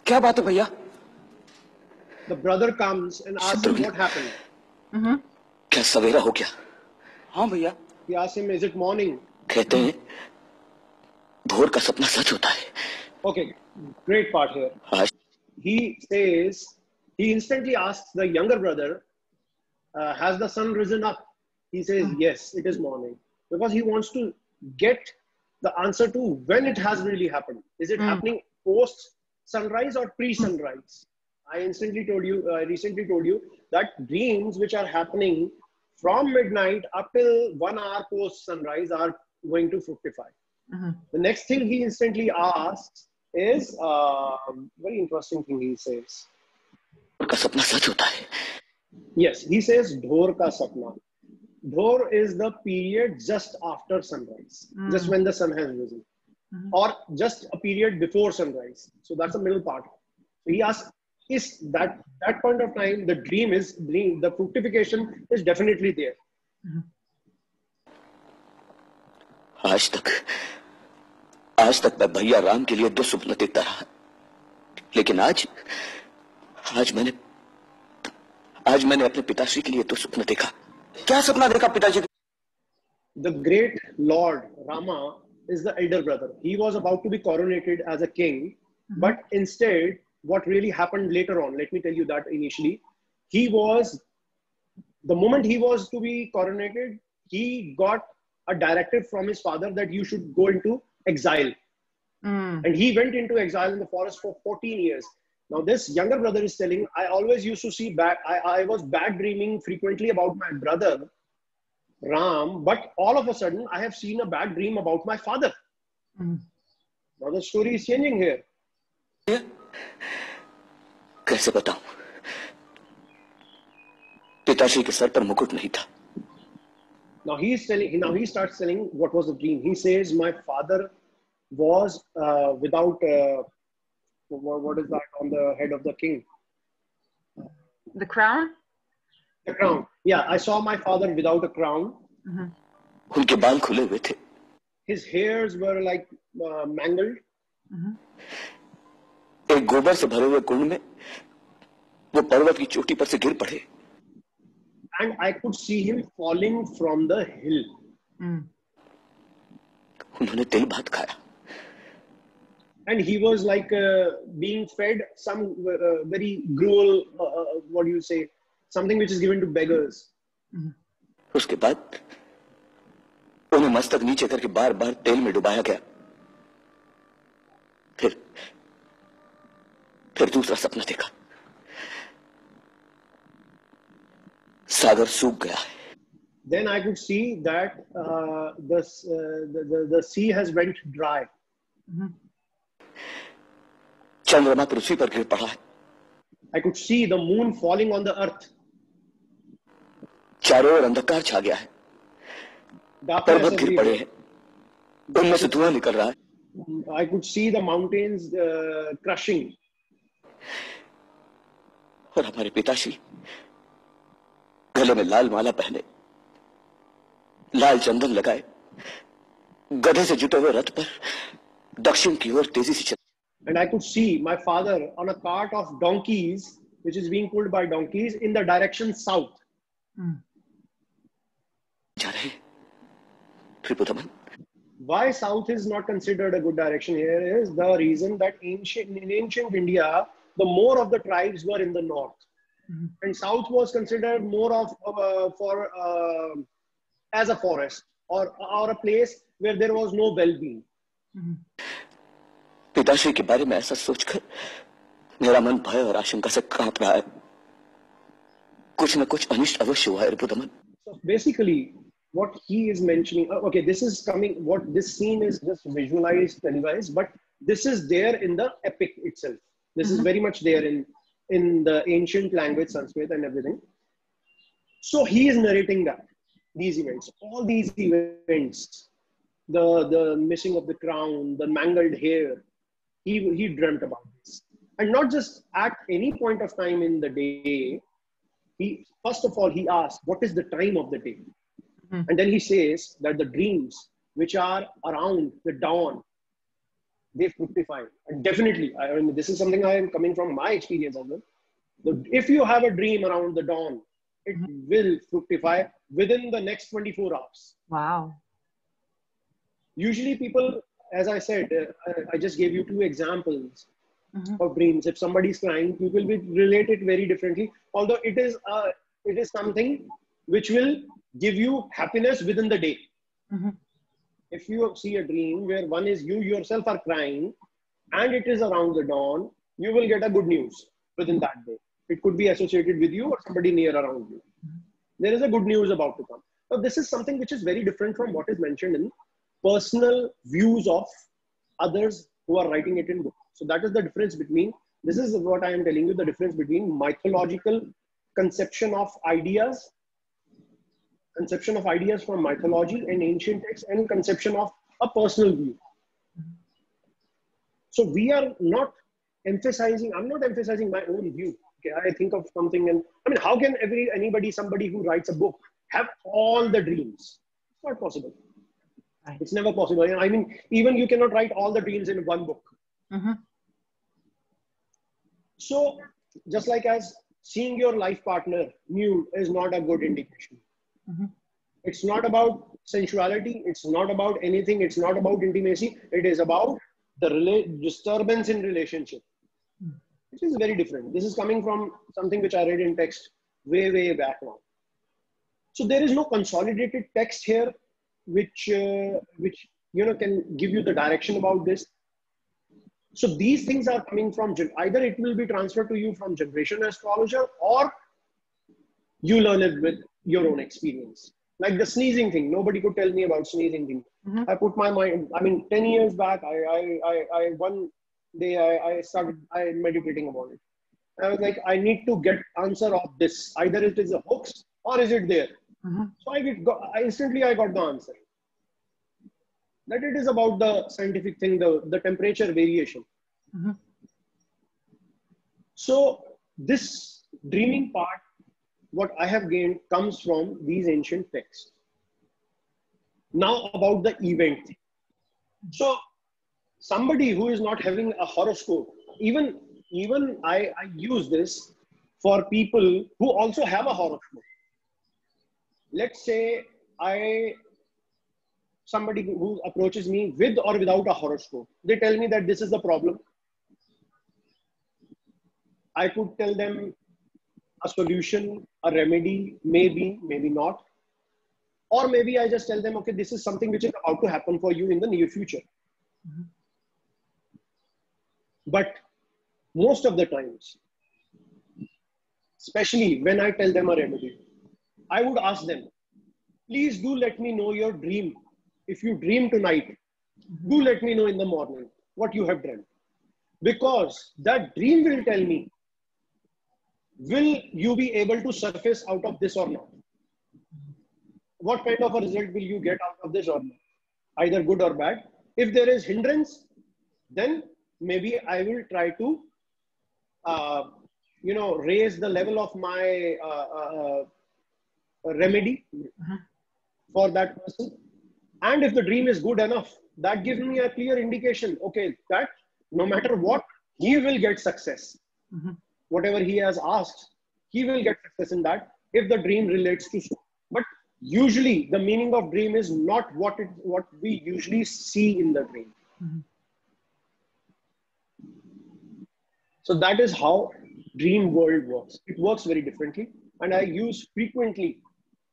क्या बात है भैया? The brother comes and asks him what happened. क्या सवेरा हो गया? हाँ भैया. He asks him, is it morning? कहते हैं भोर का सपना सच होता है. Okay, great part here. He says, he instantly asks the younger brother, has the sun risen up? He says, yes, it is morning. Because he wants to get the answer to when it has really happened. Is it happening post sunrise or pre sunrise? I recently told you that dreams which are happening from midnight up till 1 hour post sunrise are going to fructify. The next thing he instantly asks is very interesting thing he says. का सपना सच होता है. Yes, he says dhor ka sapna. Dhor is the period just after sunrise, just when the sun has risen, or just a period before sunrise. So that's the middle part. So he asks, is that point of time the the fructification is definitely there. आज तक मैं भैया राम के लिए 2 स्वप्न देखता रहा, लेकिन आज मैंने अपने पिताश्री के लिए 2 स्वप्न देखा. क्या सपना देखा पिताजी? The great Lord Rama is the elder brother. He was about to be coronated as a king, but instead, what really happened later on, let me tell you that initially, the moment he was to be coronated, he got a directive from his father that you should go into exile. And he went into exile in the forest for 14 years. Now this younger brother is telling, I always used to see I was bad dreaming frequently about my brother Ram, but all of a sudden I have seen a bad dream about my father. Now the story is changing here. कैसे बताऊं? पिताश्री के sir पर मुकुट नहीं था. Now he starts telling what was the dream. He says, my father was without what is that on the head of the king? The crown? The crown. Yeah, I saw my father without a crown. उनके बाल खुले हुए थे. His hairs were like mangled. एक गोबर से भरे हुए कुंड में वो पर्वत की चोटी पर से गिर पड़े. And I could see him falling from the hill. उन्होंने तिल भात खाया. And he was like being fed some very gruel, what do you say, something which is given to beggars. उसके बाद उन्हें मस्तक नीचे करके बार-बार तेल में डुबाया गया. फिर दूसरा सपना देखा. सागर सूख गया है. Then I could see that the sea has went dry. चंद्रमा पृथ्वी पर गिर पड़ा है. I could see the moon falling on the earth. चारों ओर अंधकार छा गया है. पर्वत गिर पड़े हैं. उनमें से धुआं निकल रहा है. I could see the mountains crushing. और हमारे पिताश्री गले में लाल माला पहने, लाल चंदन लगाए, गधे से जुटे हुए रथ पर दक्षिण की ओर तेजी से चले. And I could see my father on a cart of donkeys, which is being pulled by donkeys in the direction south. जा रहे त्रिपुतमन. Why south is not considered a good direction here is the reason that in ancient India, the more of the tribes were in the north. And south was considered more of as a forest or a place where there was no well-being. पिताश्री के बारे में ऐसा सोचकर मेरा मन भय और आशंका से कांप रहा है. कुछ न कुछ अनिष्ट अवश्य हुआ है Ripudaman. So basically, what he is mentioning, okay, this is coming, what this scene is just visualized, televised, but this is there in the epic itself. This is very much there in the ancient language, Sanskrit and everything. So he is narrating these events, all these events, the missing of the crown, the mangled hair, he dreamt about this. And not just at any point of time in the day, first of all, he asked, what is the time of the day? And then he says that the dreams which are around the dawn they fructify. And definitely, I mean, this is something I am coming from my experience as well. If you have a dream around the dawn, it will fructify within the next 24 hours. Wow. Usually people, as I said, I just gave you 2 examples of dreams. If somebody's crying, people will relate it very differently. Although it is something which will give you happiness within the day. If you see a dream where one is you yourself are crying and it is around the dawn, you will get a good news within that day. It could be associated with you or somebody near around you. There is a good news about to come. Now, this is something which is very different from what is mentioned in personal views of others who are writing it in books. So that is the difference between, this is what I am telling you, the difference between mythological conception of ideas from mythology and ancient texts, and conception of a personal view. So we are not emphasizing, I'm not emphasizing my own view. Okay, I think of something and, I mean, how can somebody who writes a book have all the dreams? It's not possible. Right. It's never possible. I mean, even you cannot write all the dreams in one book. So just like as seeing your life partner nude is not a good indication. It's not about sensuality. It's not about anything. It's not about intimacy. It is about the disturbance in relationship, which is very different. This is coming from something which I read in text way, way back now. So there is no consolidated text here, which can give you the direction about this. So these things are coming from, either it will be transferred to you from generation astrologer, or you learn it with your own experience. Like the sneezing thing, nobody could tell me about sneezing thing. I put my mind, I mean, 10 years back, one day I meditating about it. I was like, I need to get answer of this. Either it is a hoax or is it there? So instantly I got the answer. That it is about the scientific thing, the temperature variation. So this dreaming part, what I have gained comes from these ancient texts. Now about the event thing. So somebody who is not having a horoscope, even I use this for people who also have a horoscope. Let's say somebody who approaches me with or without a horoscope, they tell me that this is the problem. I could tell them a solution, a remedy, maybe, maybe not. Or maybe I just tell them, okay, this is something which is about to happen for you in the near future. But most of the times, especially when I tell them a remedy, I would ask them, please do let me know your dream. If you dream tonight, do let me know in the morning what you have dreamt. Because that dream will tell me, will you be able to surface out of this or not? What kind of a result will you get out of this or not? Either good or bad. If there is hindrance, then maybe I will try to, raise the level of my remedy for that person. And if the dream is good enough, that gives me a clear indication, okay, that no matter what, he will get success. Whatever he has asked, he will get success in that if the dream relates to so. But usually the meaning of dream is not what we usually see in the dream. So that is how dream world works. It works very differently, and I use frequently.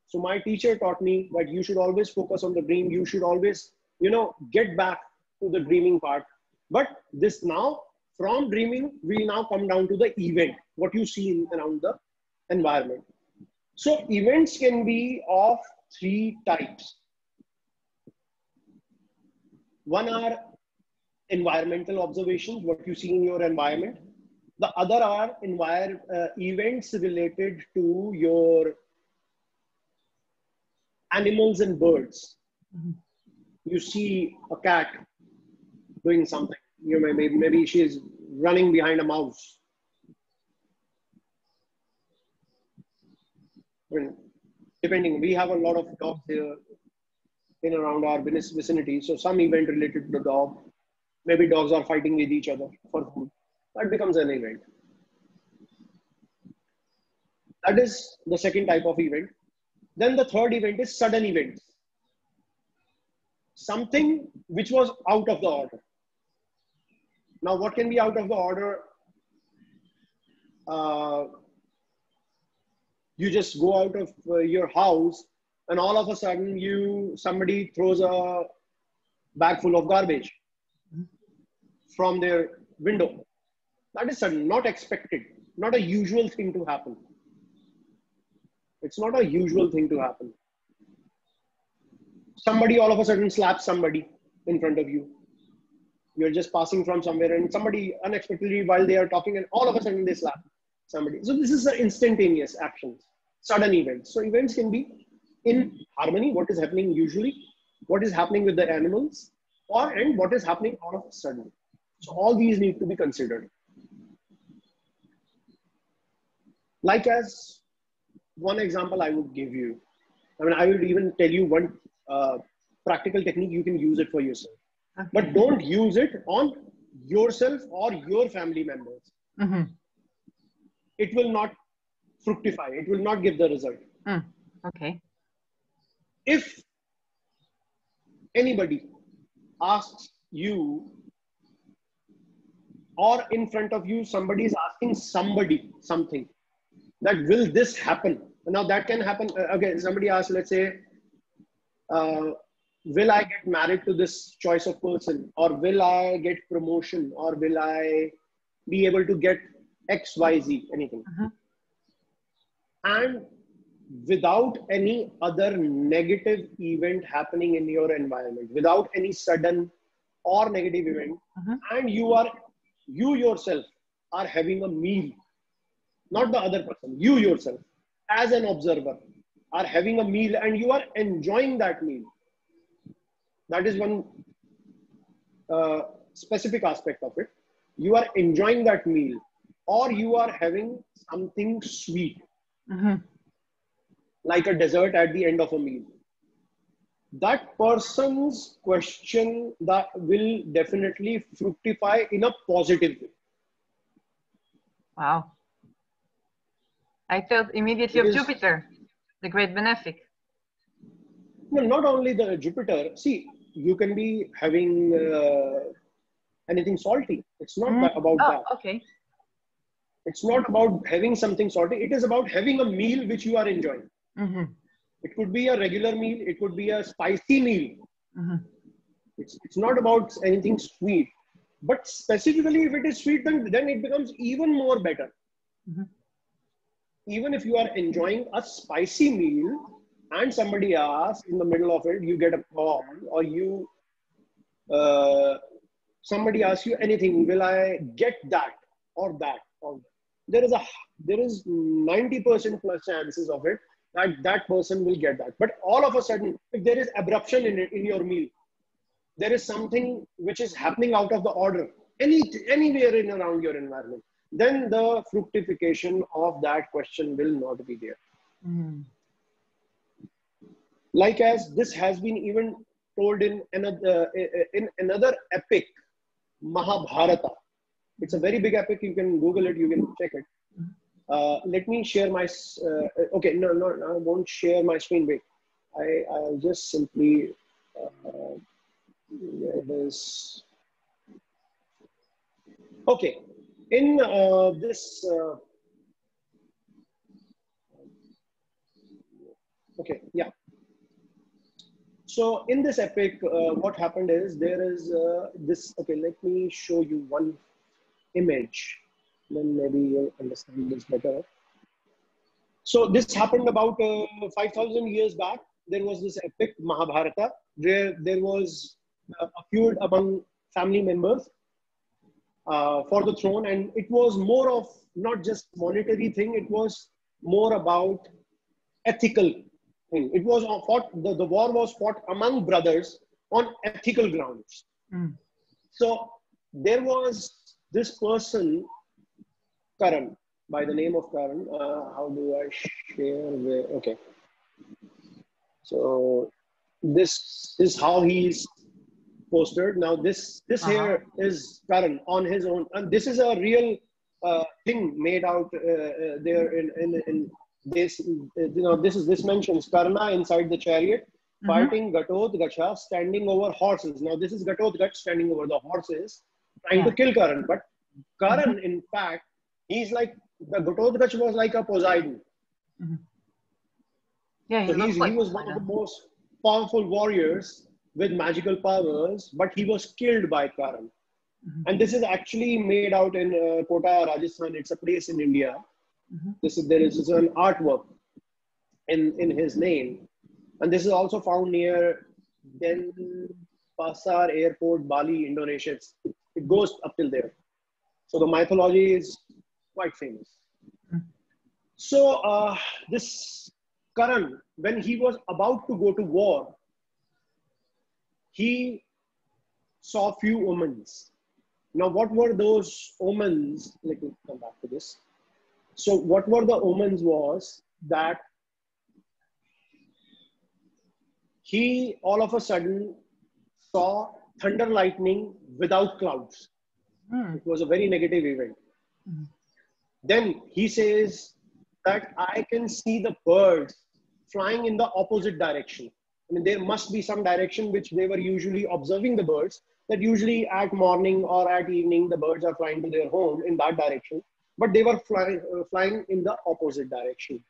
So my teacher taught me that you should always focus on the dream. You should always, get back to the dreaming part. But this now, from dreaming, we now come down to the event, what you see around the environment. So events can be of 3 types. One are environmental observations, what you see in your environment. The other are events related to your animals and birds. You see a cat doing something. Maybe she is running behind a mouse. Depending, we have a lot of dogs here in around our vicinity. So some event related to the dog. Maybe dogs are fighting with each other for food. That becomes an event. That is the second type of event. Then the third event is sudden events. Something which was out of the order. Now, what can be out of the order? You just go out of your house and all of a sudden somebody throws a bag full of garbage from their window. That is sudden, not expected, not a usual thing to happen. It's not a usual thing to happen. Somebody all of a sudden slaps somebody in front of you. You're just passing from somewhere and somebody unexpectedly while they are talking and all of a sudden they slap somebody. So this is the instantaneous actions, sudden events. So events can be in harmony, what is happening usually, what is happening with the animals, and what is happening all of a sudden. So all these need to be considered. Like as one example I would give you, I would even tell you one practical technique, you can use it for yourself. Okay. But don't use it on yourself or your family members. Mm-hmm. It will not fructify. It will not give the result. Okay. If anybody asks you or in front of you, somebody is asking somebody something, that will this happen? Now that can happen. Okay, somebody asks, let's say, will I get married to this choice of person, or will I get promotion, or will I be able to get X, Y, Z, anything. And without any other negative event happening in your environment, without any sudden or negative event, and you yourself are having a meal, not the other person, you yourself as an observer are having a meal and you are enjoying that meal. That is one specific aspect of it. You are enjoying that meal, or you are having something sweet, like a dessert at the end of a meal. That person's question that will definitely fructify in a positive way. Wow. I felt immediately of Jupiter, the great benefic. No, not only the Jupiter. See, you can be having anything salty. It's not about that. Okay. It's not about having something salty. It is about having a meal which you are enjoying. It could be a regular meal. It could be a spicy meal. It's not about anything sweet. But specifically, if it is sweet, then it becomes even more better. Even if you are enjoying a spicy meal and somebody asks in the middle of it, you get a call, or somebody asks you anything, will I get that or that? There is 90% plus chances of it that person will get that. But all of a sudden, if there is abruption in your meal, there is something which is happening out of the order, anywhere in around your environment, then the fructification of that question will not be there. Like as this has been even told in another epic, Mahabharata. It's a very big epic. You can Google it. You can check it. Let me share my. Okay, no, I won't share my screen. Wait, I'll just simply. This. Okay, in this. Okay, yeah. So in this epic, what happened is there is this. Okay, let me show you one image. Then maybe you'll understand this better. So this happened about 5,000 years back. There was this epic Mahabharata where there was a feud among family members for the throne, and it was more of not just monetary thing. It was more about ethical thing. It was fought. The war was fought among brothers on ethical grounds. So there was this person, Karan, by the name of Karan. How do I share? Okay. So this is how he's poster. Now this here is Karan on his own, and this is a real thing made out there in this. This mentions Karna inside the chariot fighting Gatotkacha standing over horses. Now this is Gatotkacha standing over the horses trying to kill Karan, but Karan in fact he's like the Gatotkacha was like a Poseidon. Yeah, so he was one of the most powerful warriors with magical powers, but he was killed by Karan. And this is actually made out in Kota, Rajasthan. It's a place in India. There is an artwork in his name. And this is also found near Denpasar Airport, Bali, Indonesia. It goes up till there. So the mythology is quite famous. So this Karan, when he was about to go to war, he saw few omens. Now, what were those omens? Let me come back to this. So what were the omens was that he all of a sudden saw thunder lightning without clouds. It was a very negative event. Then he says that I can see the birds flying in the opposite direction. I mean, there must be some direction which they were usually observing the birds, that usually at morning or at evening, the birds are flying to their home in that direction, but they were flying in the opposite direction.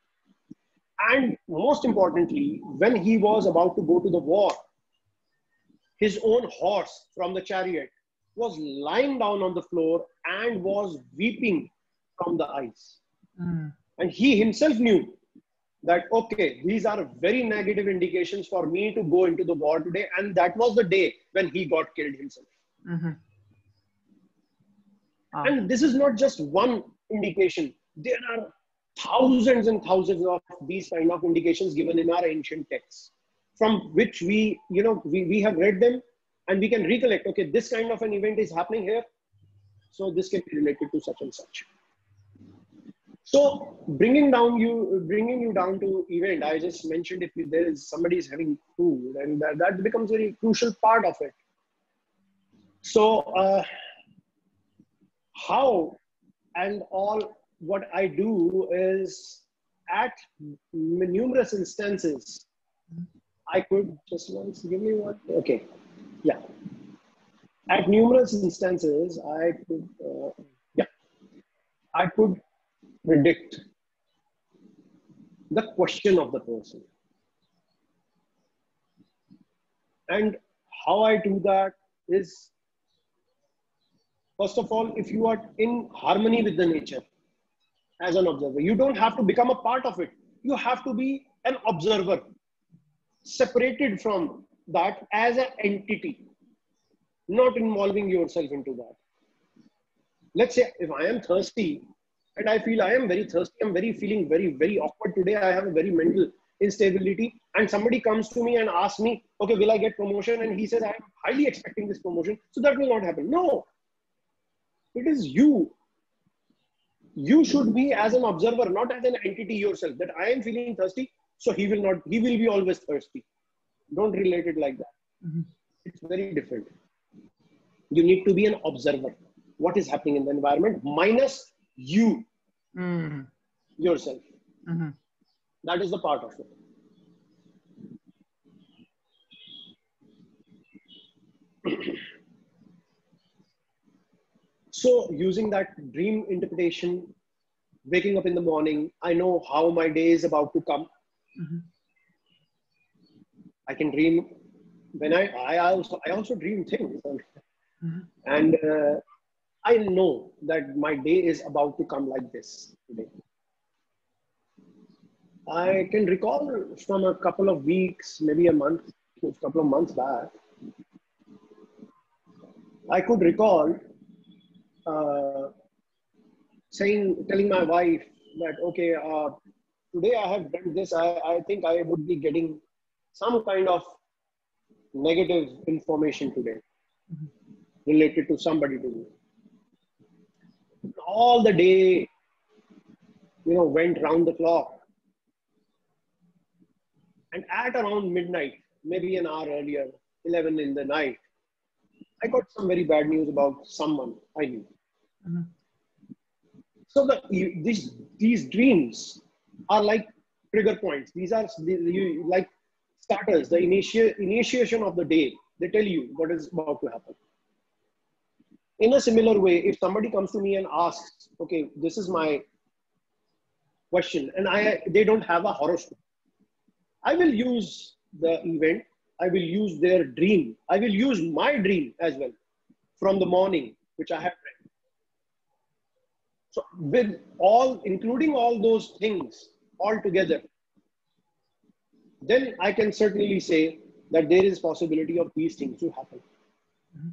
And most importantly, when he was about to go to the war, his own horse from the chariot was lying down on the floor and was weeping from the eyes. And he himself knew that, okay, these are very negative indications for me to go into the war today. And that was the day when he got killed himself. And this is not just one indication. There are thousands and thousands of these kind of indications given in our ancient texts, from which we have read them and we can recollect, okay, this kind of an event is happening here. So this can be related to such and such. So bringing you down to event, I just mentioned if there is somebody is having food, and that becomes a very crucial part of it. So how and all what I do is at numerous instances, I could just once give me one. Okay, yeah. At numerous instances, I could predict the question of the person. And how I do that is, first of all, if you are in harmony with the nature as an observer, you don't have to become a part of it. You have to be an observer, separated from that as an entity, not involving yourself into that. Let's say if I am thirsty, and I feel I am very thirsty, I'm feeling very, very awkward today. I have a very mental instability. And somebody comes to me and asks me, okay, will I get promotion? And he says, I'm highly expecting this promotion. So that will not happen. No, it is you. You should be as an observer, not as an entity yourself, that I am feeling thirsty. So he will be always thirsty. Don't relate it like that. It's very different. You need to be an observer. What is happening in the environment minus you, yourself. That is the part of it. So using that dream interpretation, waking up in the morning, I know how my day is about to come. I can dream when I also dream things. And I know that my day is about to come like this today. I can recall from a couple of weeks, maybe a couple of months back, I could recall telling my wife that, okay, today I have done this. I think I would be getting some kind of negative information today related to somebody to me. All the day, went round the clock. And at around midnight, maybe an hour earlier, 11 in the night, I got some very bad news about someone I knew. Mm-hmm. So these dreams are like trigger points. These are like starters, the initiation of the day. They tell you what is about to happen. In a similar way, if somebody comes to me and asks, okay, this is my question, and they don't have a horoscope, I will use the event, I will use their dream, I will use my dream as well from the morning, which I have read. So with including all those things all together, then I can certainly say that there is possibility of these things to happen. Mm-hmm.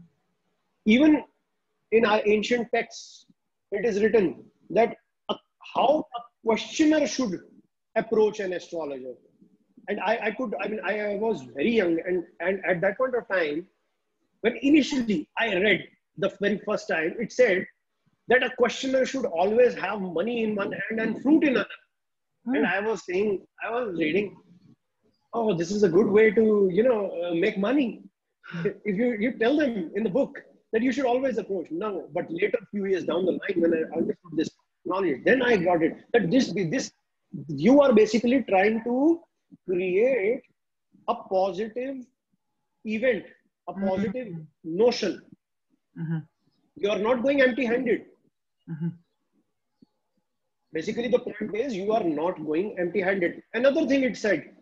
Even in our ancient texts, it is written that how a questioner should approach an astrologer. And I was very young, and at that point of time, when initially I read the very first time, it said that a questioner should always have money in one hand and fruit in another. And I was reading, oh, this is a good way to, make money. If you tell them in the book that you should always approach. No, but later, few years down the line, when I understood this knowledge, then I got it. That you are basically trying to create a positive event, a positive notion. Mm-hmm. You are not going empty-handed. Mm-hmm. Basically, the point is you are not going empty-handed. Another thing it said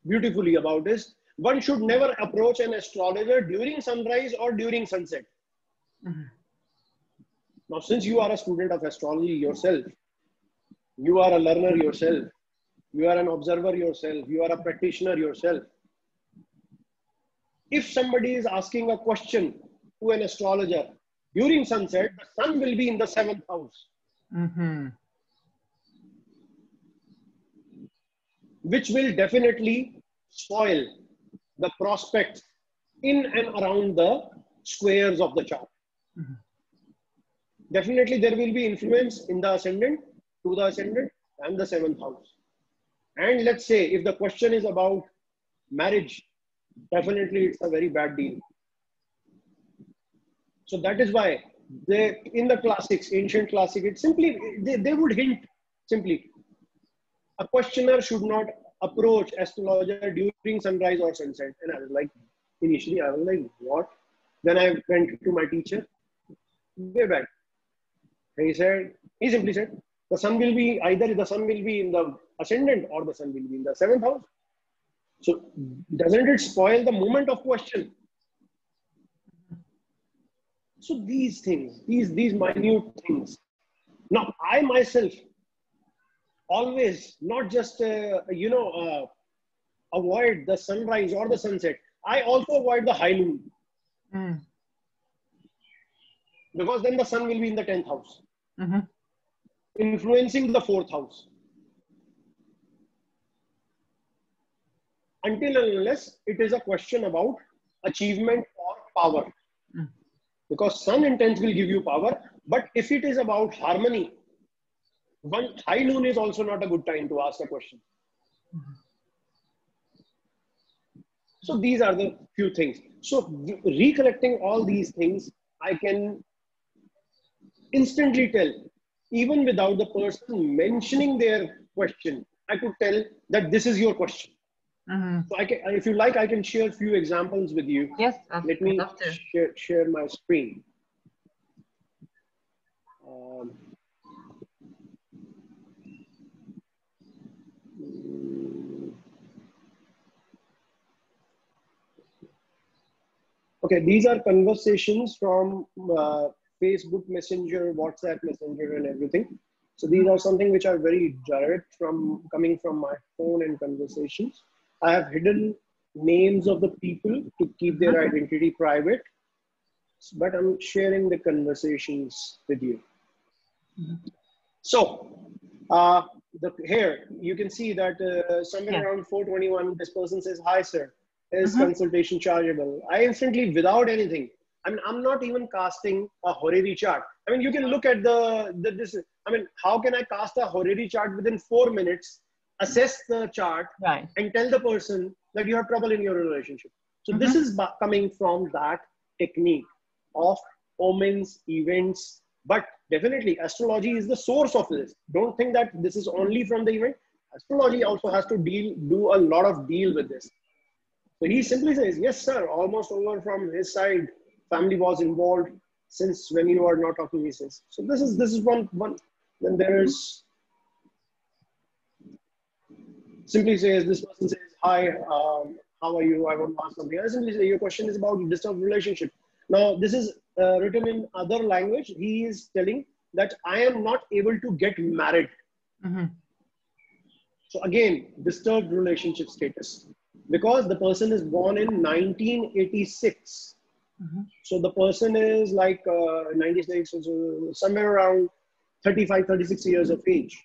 beautifully about is one should never approach an astrologer during sunrise or during sunset. Mm-hmm. Now, since you are a student of astrology yourself, you are a learner yourself, you are an observer yourself, you are a practitioner yourself. If somebody is asking a question to an astrologer during sunset, the sun will be in the 7th house. Mm-hmm. Which will definitely spoil the prospects in and around the squares of the chart. Mm-hmm. Definitely there will be influence in the ascendant, to the ascendant and the 7th house. And let's say if the question is about marriage, definitely it's a very bad deal. So that is why in the classics, ancient classic, it simply, they would hint simply, a questioner should not approach astrologer during sunrise or sunset. And I was like, initially I was like, what? Then I went to my teacher, way back. He simply said, the sun will be either the sun will be in the ascendant or the sun will be in the 7th house. So doesn't it spoil the moment of question? So these things, these minute things. Now I myself always not just avoid the sunrise or the sunset. I also avoid the high noon. Mm. Because then the sun will be in the 10th house. Mm-hmm. Influencing the 4th house. Until and unless it is a question about achievement or power. Mm. Because sun and 10th will give you power. But if it is about harmony, one high noon is also not a good time to ask a question. Mm-hmm. So these are the few things. So recollecting all these things, I can instantly tell, even without the person mentioning their question, I could tell that this is your question. Mm-hmm. So if you like, I can share a few examples with you. Yes, let me share my screen. Okay, these are conversations from Facebook Messenger, WhatsApp Messenger, and everything. So these are something which are very direct coming from my phone and conversations. I have hidden names of the people to keep their identity private, but I'm sharing the conversations with you. Mm-hmm. So here you can see that somewhere around 4:21, this person says, "Hi, sir. Is consultation chargeable?" I instantly, without anything, I mean, I'm not even casting a horary chart. I mean, you can look at how can I cast a horary chart within 4 minutes, assess the chart, and tell the person that you have trouble in your relationship? So this is coming from that technique of omens, events, but definitely astrology is the source of this. Don't think that this is only from the event. Astrology also has to do a lot of deal with this. So he simply says, yes, sir, almost over from his side. Family was involved since when you are not talking, he says. So this is one. Then there is simply says, this person says, hi, how are you? I want to ask something. I simply say, your question is about disturbed relationship. Now, this is written in other language. He is telling that I am not able to get married. So again, disturbed relationship status. Because the person is born in 1986. So the person is like 96, so somewhere around 35, 36 years of age.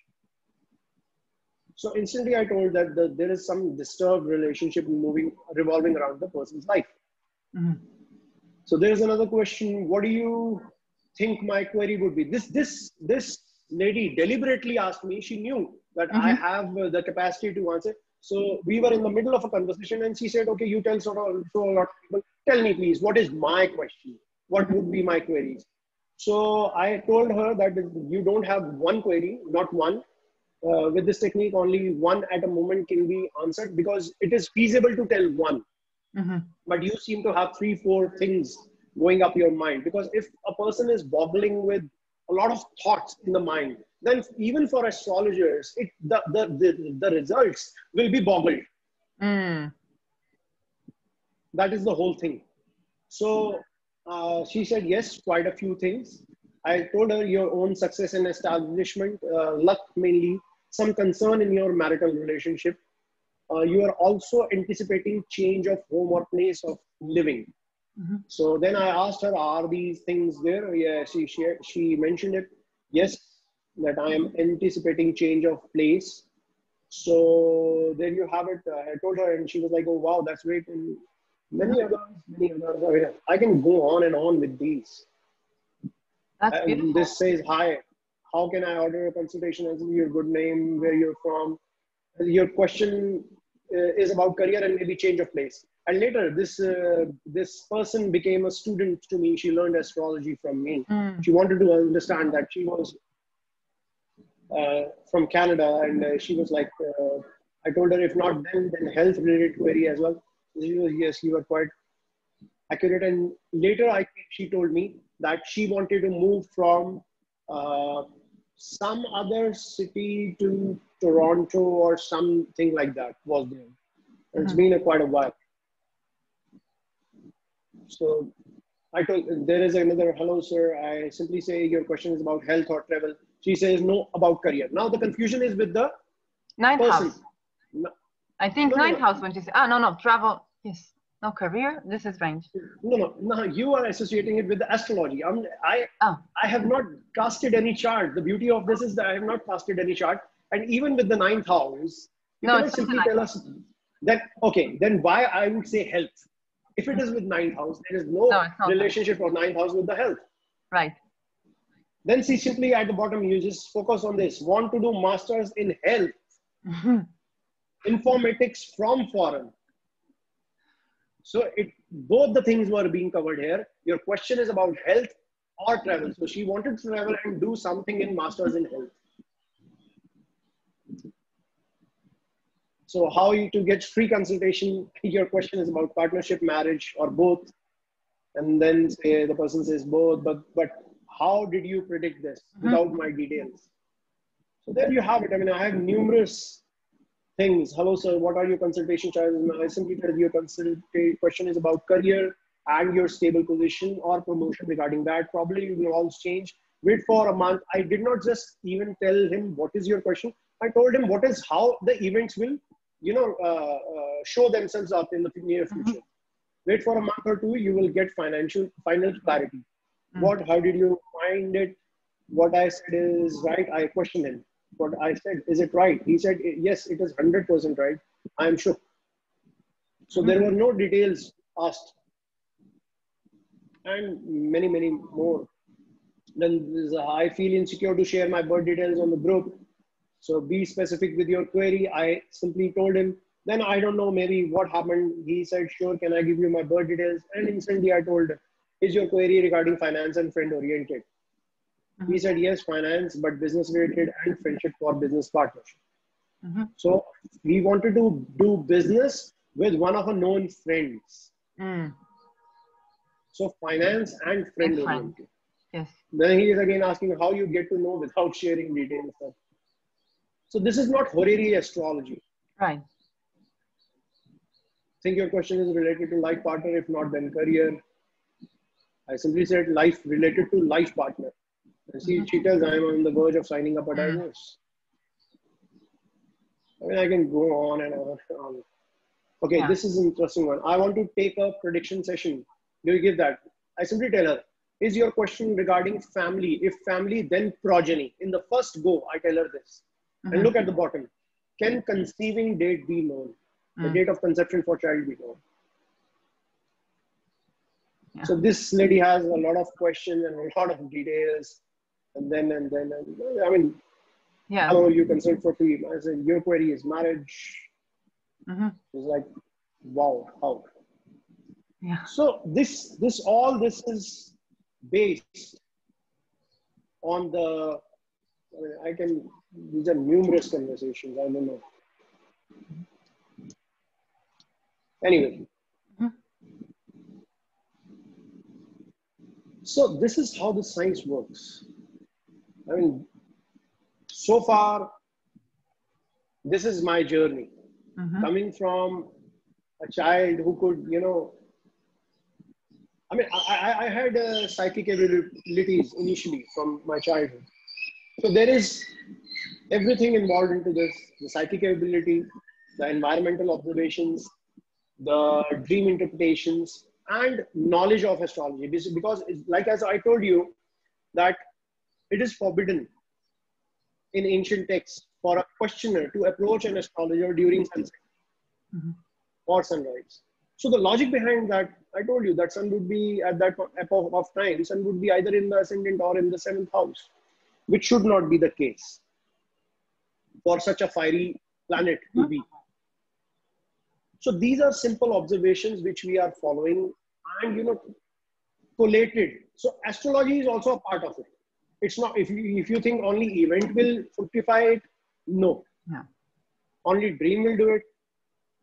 So instantly I told that there is some disturbed relationship revolving around the person's life. So there's another question. What do you think my query would be? This lady deliberately asked me. She knew that I have the capacity to answer. So we were in the middle of a conversation and she said, okay, you tell so a lot of people, tell me please, what is my question? What would be my queries? So I told her that you don't have one query, not one. With this technique, only one at a moment can be answered because it is feasible to tell one. But you seem to have 3-4 things going up your mind, because if a person is boggling with a lot of thoughts in the mind, then even for astrologers, the results will be boggled. That is the whole thing. So she said, yes, quite a few things. I told her your own success and establishment, luck mainly, some concern in your marital relationship. You are also anticipating change of home or place of living. So then I asked her, are these things there? Yeah, she mentioned it. Yes, that I am anticipating change of place. So there you have it. I told her and she was like, oh, wow, that's great. And many others. I can go on and on with these. That's beautiful. This says, hi, how can I order a consultation? Answer your good name, where you're from. Your question is about career and maybe change of place. And later, this person became a student to me. She learned astrology from me. She wanted to understand that. She was from Canada, and she was like, I told her, if not then health-related query as well. She was, yes, you are quite accurate. And later, she told me that she wanted to move from some other city to Toronto or something like that was there. And it's been quite a while. So I told, there is another, hello, sir. I simply say your question is about health or travel. She says no, about career. Now the confusion is with the ninth person. house. No, I think ninth house when she says, no, travel. Yes. No, career. This is range. No, you are associating it with the astrology. I have not casted any chart. The beauty of this is that I have not casted any chart. And even with the ninth house, you cannot simply tell us that, okay, then why I would say health. If it is with ninth house, there is no relationship of ninth house with the health. Right. Then see, simply at the bottom, you just focus on this. Want to do masters in health. Informatics from foreign. So both the things were being covered here. Your question is about health or travel. So she wanted to travel and do something in masters in health. So how to get free consultation? Your question is about partnership, marriage, or both. And then say the person says both, but how did you predict this without my details? So there you have it. I mean, I have numerous things. Hello, sir. What are your consultation charges? I simply tell you your question is about career and your stable position or promotion. Regarding that, probably it will all change. Wait for a month. I did not just even tell him what is your question. I told him how the events will, show themselves up in the near future. Wait for a month or two. You will get final clarity. How did you find it? What I said is right. I questioned him. What I said, is it right? He said, yes, it is 100% right. I am sure. So there were no details asked. And many, many more. Then I feel insecure to share my birth details on the group. So be specific with your query. I simply told him. Then I don't know maybe what happened. He said, sure, can I give you my birth details? And instantly I told is your query regarding finance and friend oriented? He said, yes, finance, but business related and friendship for business partnership. So we wanted to do business with one of our known friends. So finance and friend oriented. Yes. Then he is again asking how you get to know without sharing details. So this is not horary astrology. Right. I think your question is related to life partner. If not, then career. I simply said life related to life partner. See, cheaters, I am on the verge of signing up a divorce. I mean, I can go on and on and on. Okay, this is an interesting one. I want to take a prediction session. Do you give that? I simply tell her, is your question regarding family? If family, then progeny. In the first go, I tell her this. And look at the bottom. Can conceiving date be known? The date of conception for child be known? So this lady has a lot of questions and a lot of details. And then, I mean, how are you concerned for free? I said, your query is marriage. It's like, wow, how? So this is based on the, I mean, these are numerous conversations, I don't know. Anyway. So this is how the science works. I mean, so far, this is my journey. Coming from a child who could, you know, I mean, I had psychic abilities initially from my childhood. So there is everything involved into this, the psychic ability, the environmental observations, the dream interpretations, and knowledge of astrology. Because like as I told you, that it is forbidden in ancient texts for a questioner to approach an astrologer during sunset or sunrise. So the logic behind that, I told you that sun would be at that epoch of time, sun would be either in the ascendant or in the 7th house, which should not be the case for such a fiery planet to be. So these are simple observations which we are following and, you know, collated. So astrology is also a part of it. It's not, if you think only event will fructify it, no. Only dream will do it.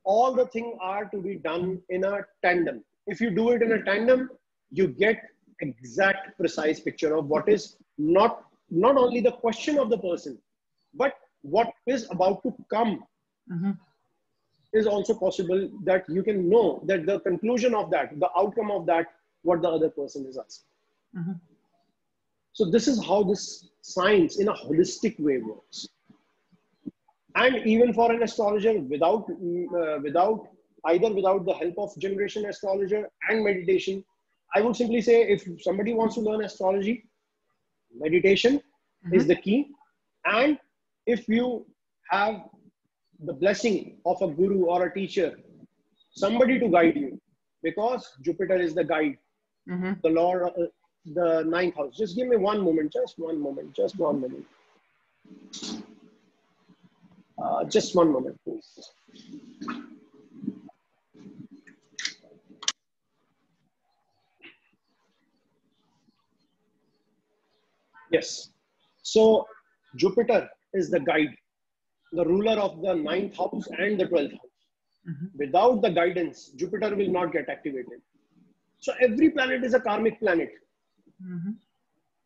All the things are to be done in a tandem. If you do it in a tandem, you get exact, precise picture of what is not only the question of the person, but what is about to come. Is also possible that you can know that the conclusion of that, the outcome of that, what the other person is asking. So this is how this science in a holistic way works. And even for an astrologer, without the help of generation astrologer and meditation, I would simply say if somebody wants to learn astrology, meditation is the key. And if you have the blessing of a guru or a teacher, somebody to guide you, because Jupiter is the guide, the Lord, the 9th house. Just give me one moment, just one moment. Just one moment, please. Yes. So Jupiter is the guide, the ruler of the 9th house and the 12th house. Without the guidance, Jupiter will not get activated. So every planet is a karmic planet.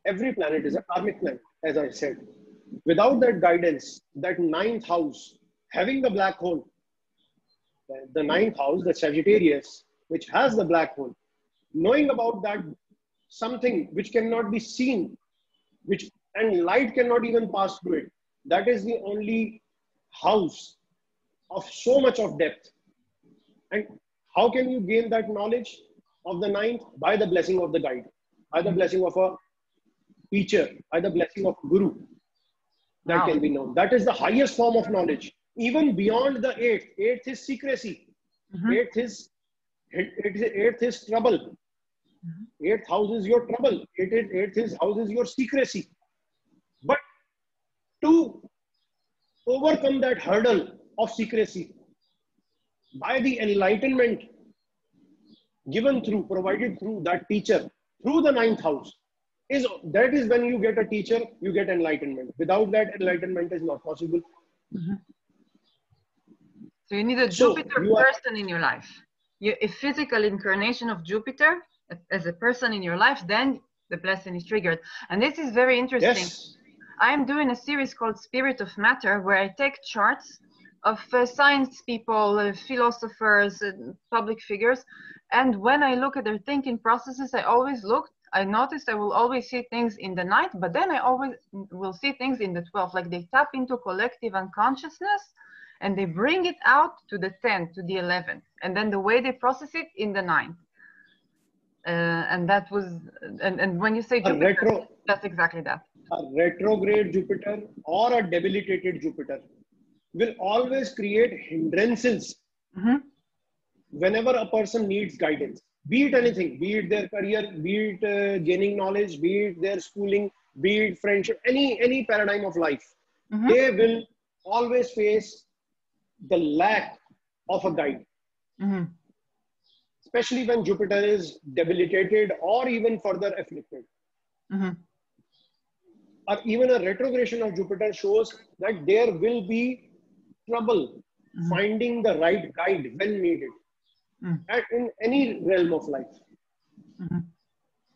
Every planet is a karmic planet, as I said. Without that guidance, that 9th house, having the black hole, the 9th house, the Sagittarius, which has the black hole, knowing about that, something which cannot be seen, and light cannot even pass through it. That is the only house of so much of depth. And how can you gain that knowledge of the 9th? By the blessing of the guide, by the blessing of a teacher, by the blessing of guru. That can be known. That is the highest form of knowledge. Even beyond the 8th. 8th is secrecy. 8th is trouble. 8th house is your trouble. 8th house is your secrecy. But to overcome that hurdle of secrecy, by the enlightenment provided through that teacher, through the ninth house. That is when you get a teacher, you get enlightenment. Without that, enlightenment is not possible. Mm-hmm. So you need a Jupiter person in your life. A physical incarnation of Jupiter as a person in your life, then the blessing is triggered. And this is very interesting. Yes. I'm doing a series called Spirit of Matter, where I take charts of science people, philosophers, public figures. And when I look at their thinking processes, I noticed I will always see things in the ninth, but then I always will see things in the 12th, like they tap into collective unconsciousness and they bring it out to the 10th, to the 11th. And then the way they process it in the ninth. And that was, and when you say Jupiter, that's exactly that. A retrograde Jupiter or a debilitated Jupiter will always create hindrances whenever a person needs guidance. Be it anything, be it their career, be it gaining knowledge, be it their schooling, be it friendship, any paradigm of life. They will always face the lack of a guide. Especially when Jupiter is debilitated or even further afflicted. Or even a retrogression of Jupiter shows that there will be trouble finding the right guide when needed in any realm of life.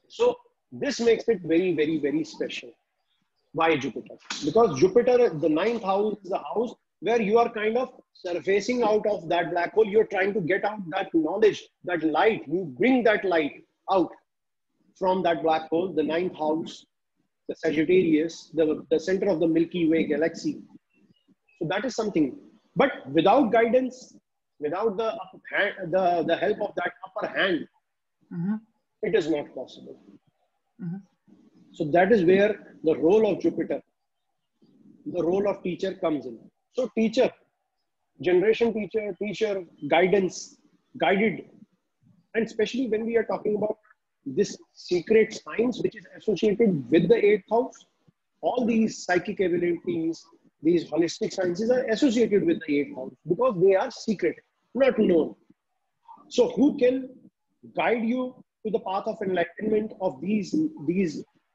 So this makes it very, very, very special. Why Jupiter? Because Jupiter, the ninth house, is the house where you are kind of surfacing out of that black hole. You're trying to get out that knowledge, that light. You bring that light out from that black hole, the ninth house, the Sagittarius, the center of the Milky Way galaxy. So that is something. But without guidance, without the help of that upper hand, it is not possible. So that is where the role of Jupiter, the role of teacher comes in. So teacher, generation teacher, guidance, guided. And especially when we are talking about this secret science, which is associated with the 8th house, all these psychic abilities, these holistic sciences are associated with the 8th house because they are secret, not known. So who can guide you to the path of enlightenment of these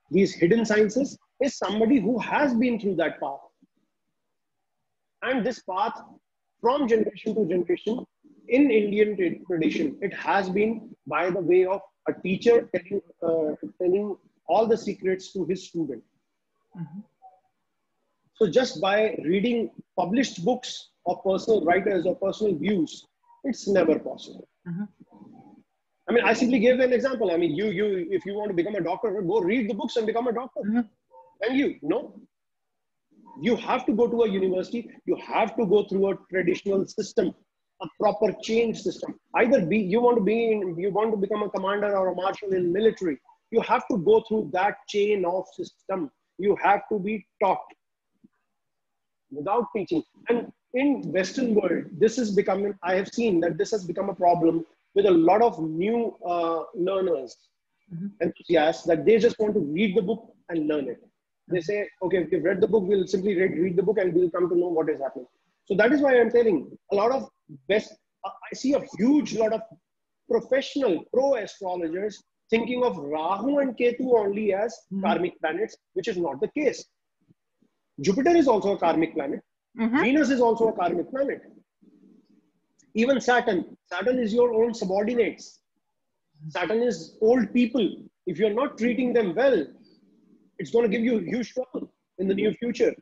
hidden sciences is somebody who has been through that path. And this path, from generation to generation, in Indian tradition, it has been by the way of a teacher telling all the secrets to his student. So just by reading published books of personal writers or personal views, it's never possible. I mean, I simply gave an example. I mean, if you want to become a doctor, go read the books and become a doctor. And you have to go to a university. You have to go through a traditional system, a proper change system. Either you want to become a commander or a marshal in military. You have to go through that chain of system. You have to be taught. Without teaching. And in Western world, this is becoming, I have seen that this has become a problem with a lot of new learners, enthusiasts, that they just want to read the book and learn it. They say, okay, if you've read the book, we'll simply read the book and we'll come to know what is happening. So that is why I'm telling a lot of I see a huge lot of professional pro-astrologers thinking of Rahu and Ketu only as karmic planets, which is not the case. Jupiter is also a karmic planet. Venus is also a karmic planet. Even Saturn is your own subordinates. Saturn is old people. If you're not treating them well, it's going to give you huge trouble in the near future.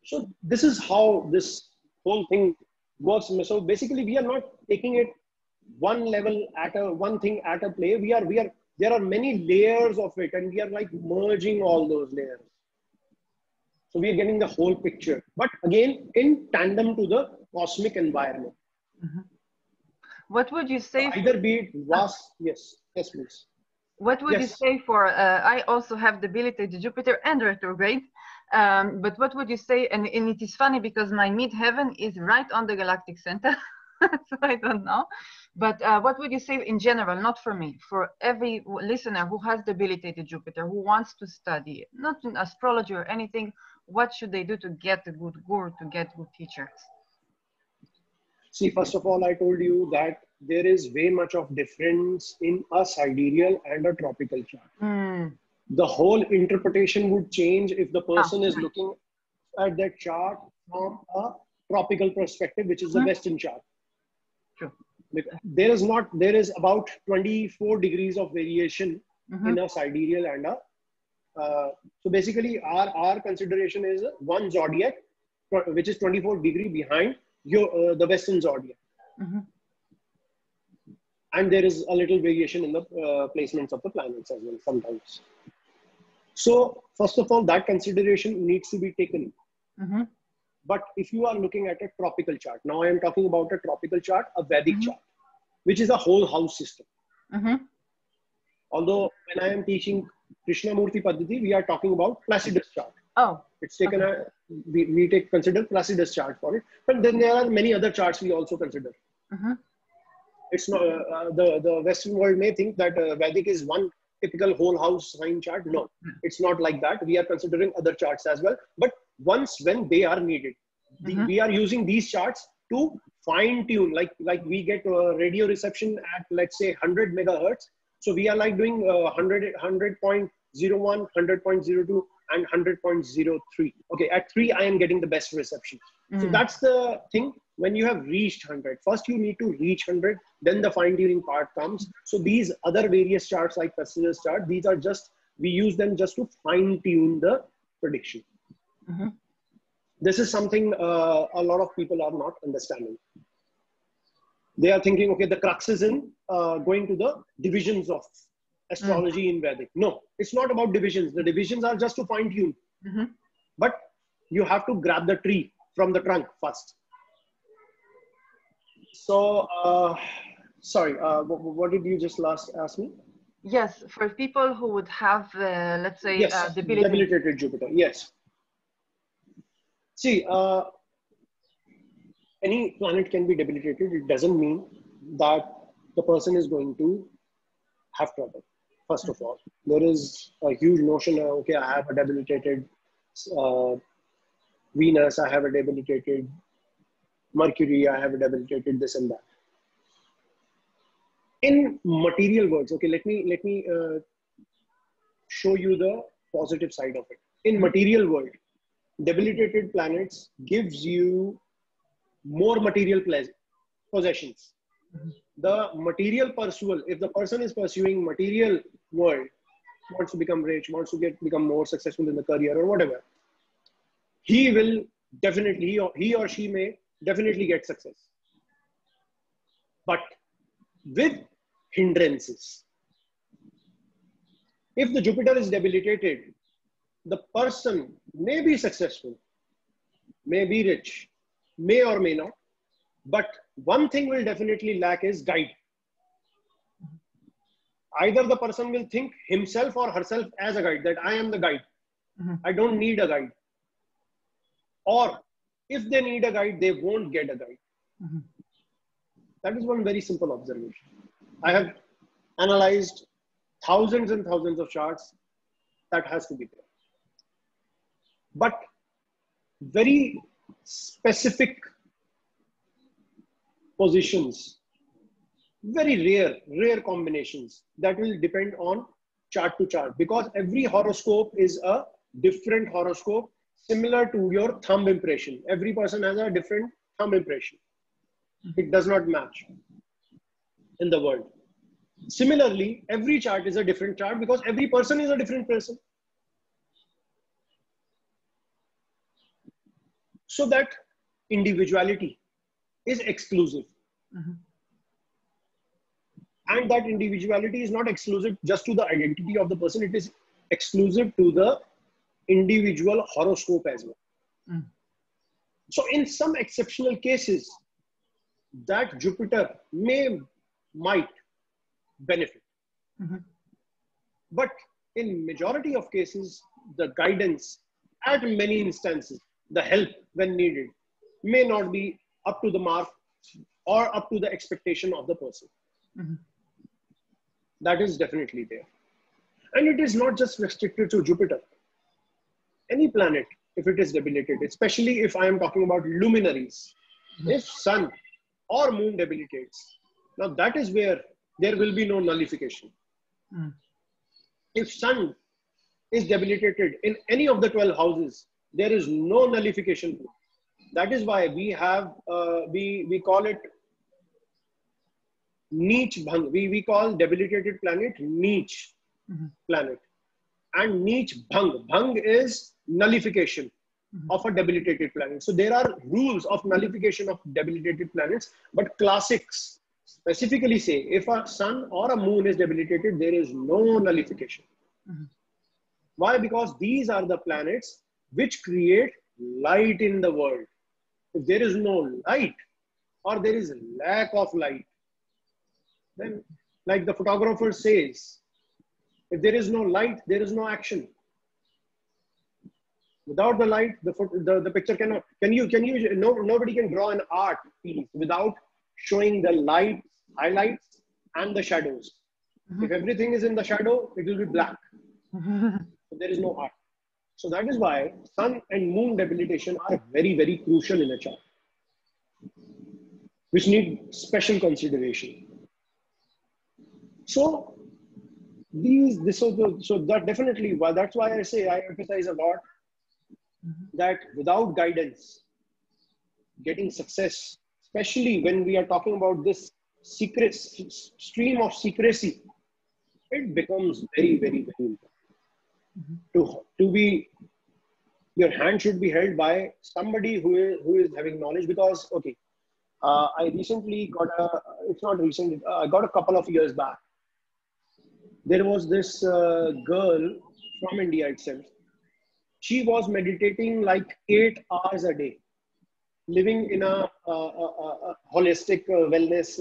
So this is how this whole thing works. So basically, we are not taking it one level one thing at a play. There are many layers of it, and we are like merging all those layers. So we are getting the whole picture, but again, in tandem to the cosmic environment. What would you say? Either be it vast, yes, please. What would you say for, I also have debilitated Jupiter and retrograde, but what would you say, and it is funny because my midheaven is right on the galactic center, so I don't know, but what would you say in general, not for me, for every listener who has debilitated Jupiter, who wants to study, not in astrology or anything, what should they do to get a good guru, to get good teachers? See, first of all, I told you that there is way much of difference in a sidereal and a tropical chart. The whole interpretation would change if the person is looking at that chart from a tropical perspective, which is the Western chart. True. There is about 24 degrees of variation in a sidereal and a so basically our consideration is one zodiac, which is 24 degree behind your the Western zodiac. And there is a little variation in the placements of the planets as well sometimes. So first of all, that consideration needs to be taken. But if you are looking at a tropical chart, now I am talking about a tropical chart, a Vedic chart, which is a whole house system. Although when I am teaching Krishnamurti Paddhati, we are talking about Placidus chart. It's taken we consider Placidus chart for it, but then there are many other charts we also consider. It's not the Western world may think that Vedic is one typical whole house sign chart. No, it's not like that. We are considering other charts as well. But when they are needed, we are using these charts to fine tune. Like we get radio reception at, let's say, 100 megahertz. So we are like doing 100.01, 100.02, and 100.03. Okay, at 3 I am getting the best reception. So that's the thing. When you have reached 100, first you need to reach 100, then the fine tuning part comes. So these other various charts like Placidus chart, these are just, we use them just to fine tune the prediction. This is something a lot of people are not understanding. They are thinking, okay, the crux is in going to the divisions of astrology in Vedic. No, it's not about divisions. The divisions are just to fine tune. But you have to grab the tree from the trunk first. So, sorry, what did you just last ask me? Yes, for people who would have, let's say, yes, debilitated Jupiter. Yes. See, any planet can be debilitated. It doesn't mean that the person is going to have trouble. First of all, there is a huge notion of, okay, I have a debilitated Venus, I have a debilitated Mercury, I have a debilitated this and that. In material words, okay, let me show you the positive side of it. In material world, debilitated planets gives you more material possessions. The material pursual, if the person is pursuing material world, wants to become rich, wants to become more successful in the career or whatever, he will definitely, he or she may definitely get success. But with hindrances. If the Jupiter is debilitated, the person may be successful, may be rich, may or may not, but one thing will definitely lack is guide. Either the person will think himself or herself as a guide, that I am the guide. I don't need a guide. Or if they need a guide, they won't get a guide. That is one very simple observation. I have analyzed thousands and thousands of charts. That has to be there. But very specific positions, very rare combinations, that will depend on chart to chart, because every horoscope is a different horoscope, similar to your thumb impression. Every person has a different thumb impression. It does not match in the world. Similarly, every chart is a different chart because every person is a different person. So that individuality is exclusive. And that individuality is not exclusive just to the identity of the person. It is exclusive to the individual horoscope as well. So in some exceptional cases, that Jupiter might benefit. But in majority of cases, the guidance at many instances, the help when needed, may not be up to the mark or up to the expectation of the person. That is definitely there. And it is not just restricted to Jupiter. Any planet, if it is debilitated, especially if I am talking about luminaries, if Sun or Moon debilitates, Now that is where there will be no nullification. If sun is debilitated in any of the 12 houses, there is no nullification. That is why we have, we call it Neech Bhang. We call debilitated planet Neech planet. And Neech Bhang. Bhang is nullification of a debilitated planet. So there are rules of nullification of debilitated planets, but classics specifically say if a sun or a moon is debilitated, there is no nullification. Why? Because these are the planets which create light in the world. If there is no light or there is a lack of light, then like the photographer says, if there is no light, there is no action. Without the light, the picture cannot, nobody can draw an art piece without showing the light, highlights and the shadows. If everything is in the shadow, it will be black. So there is no art. So that is why sun and moon debilitation are very, very crucial in a chart, which need special consideration. So so that definitely, well, that's why I say I emphasize a lot that without guidance, getting success, especially when we are talking about this secret stream of secrecy, it becomes very, very, very important. To be, your hand should be held by somebody who is having knowledge. Because okay, I recently got it's not recent, I got a couple of years back. There was this girl from India itself. She was meditating like 8 hours a day, living in a holistic wellness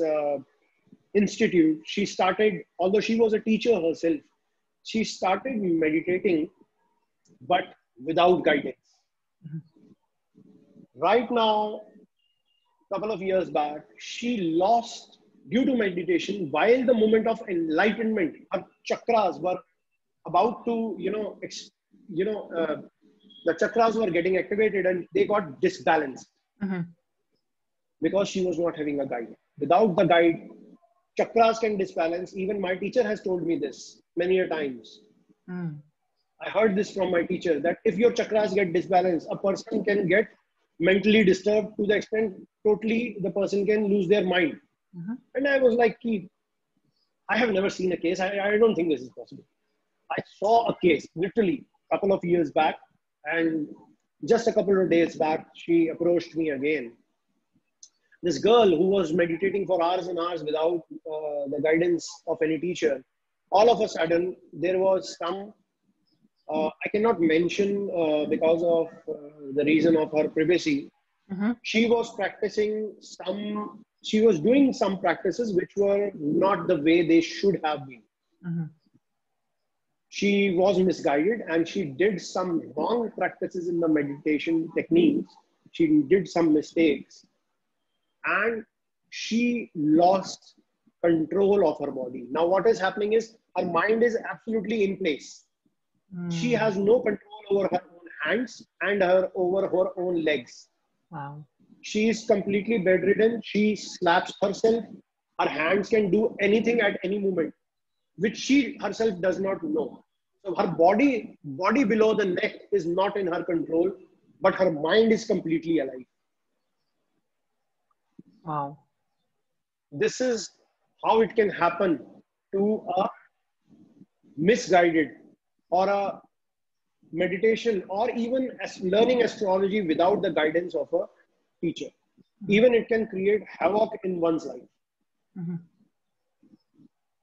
institute. She started, although she was a teacher herself, she started meditating, but without guidance. Right now, a couple of years back, she lost, due to meditation, while the moment of enlightenment, her chakras were about to, the chakras were getting activated and they got disbalanced because she was not having a guide. Without the guide, chakras can disbalance. Even my teacher has told me this many a times. I heard this from my teacher, that if your chakras get disbalanced, a person can get mentally disturbed to the extent totally the person can lose their mind. And I was like, I have never seen a case. I don't think this is possible. I saw a case literally a couple of years back, and just a couple of days back, she approached me again. This girl who was meditating for hours and hours without the guidance of any teacher, all of a sudden there was some, I cannot mention because of the reason of her privacy. She was practicing she was doing some practices which were not the way they should have been. She was misguided and she did some wrong practices in the meditation techniques. She did some mistakes and she lost control of her body. Now what is happening is her mind is absolutely in place. She has no control over her own hands and over her own legs. Wow. She is completely bedridden. She slaps herself. Her hands can do anything at any moment, which she herself does not know. So her body below the neck is not in her control, but her mind is completely alive. Wow. This is how it can happen to a misguided or a meditation or even learning astrology without the guidance of a teacher. Even it can create havoc in one's life.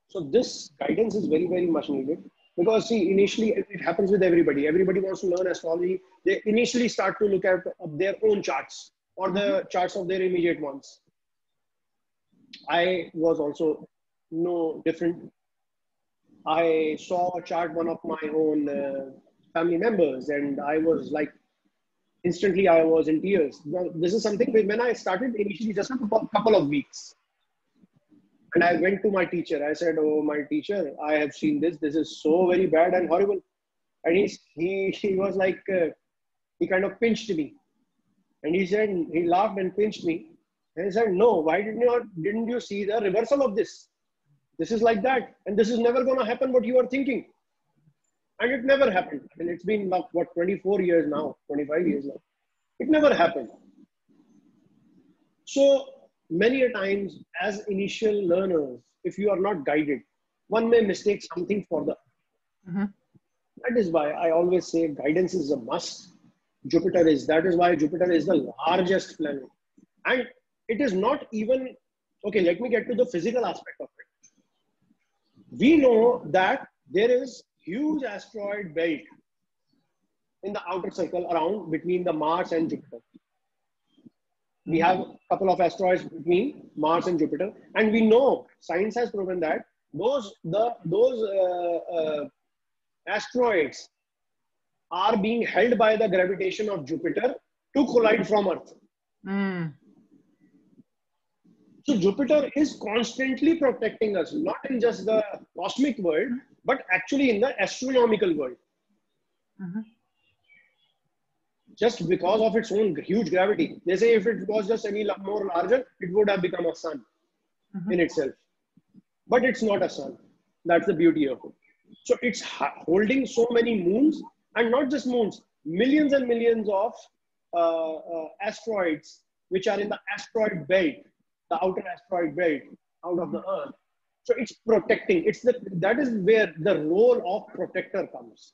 So this guidance is very, very much needed. Because see, initially it happens with everybody. Everybody wants to learn astrology. They initially start to look at their own charts or the charts of their immediate ones. I was also no different. I saw a chart, one of my own family members, and I was like, instantly I was in tears. Now, this is something when I started initially just a couple of weeks. And I went to my teacher. I said, oh, my teacher, I have seen this. This is so very bad and horrible. And he was like, he kind of pinched me. And he said, he laughed and pinched me. And he said, no, why didn't you see the reversal of this? This is like that. And this is never going to happen what you are thinking. And it never happened. And it's been, what, 24 years now, 25 years now. It never happened. So many a times as initial learners, if you are not guided, one may mistake something for the. That is why I always say guidance is a must. That is why Jupiter is the largest planet. And it is not even, okay, let me get to the physical aspect of it. We know that there is huge asteroid belt in the outer circle around between the Mars and Jupiter. We have a couple of asteroids between Mars and Jupiter, and we know science has proven that those asteroids are being held by the gravitation of Jupiter to collide from Earth. So Jupiter is constantly protecting us, not in just the cosmic world, but actually in the astronomical world. Just because of its own huge gravity. They say if it was just any more larger, it would have become a sun in itself. But it's not a sun. That's the beauty of it. So it's holding so many moons, and not just moons, millions and millions of asteroids, which are in the asteroid belt, the outer asteroid belt out of the Earth. So it's protecting. That is where the role of protector comes.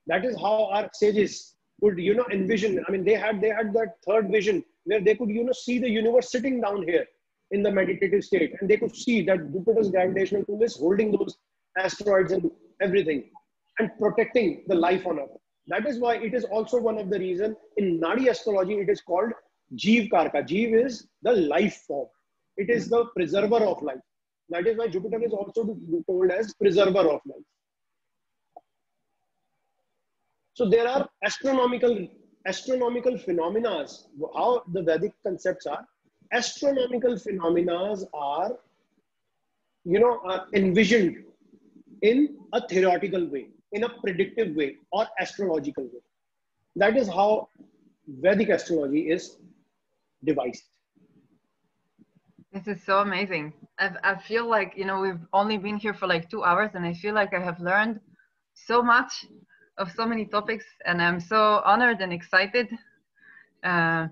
That is how our sages could, envision. I mean, they had that third vision where they could, see the universe sitting down here in the meditative state, and they could see that Jupiter's gravitational pull is holding those asteroids and everything and protecting the life on Earth. That is why it is also one of the reasons in Nadi astrology it is called Jeev Karka. Jeev is the life form. It is the preserver of life. That is why Jupiter is also told as preserver of life. So there are astronomical phenomena. How the Vedic concepts are, astronomical phenomena are, envisioned in a theoretical way, in a predictive way, or astrological way. That is how Vedic astrology is devised. This is so amazing. I feel like, we've only been here for like 2 hours, and I feel like I have learned so much of so many topics, and I'm so honored and excited to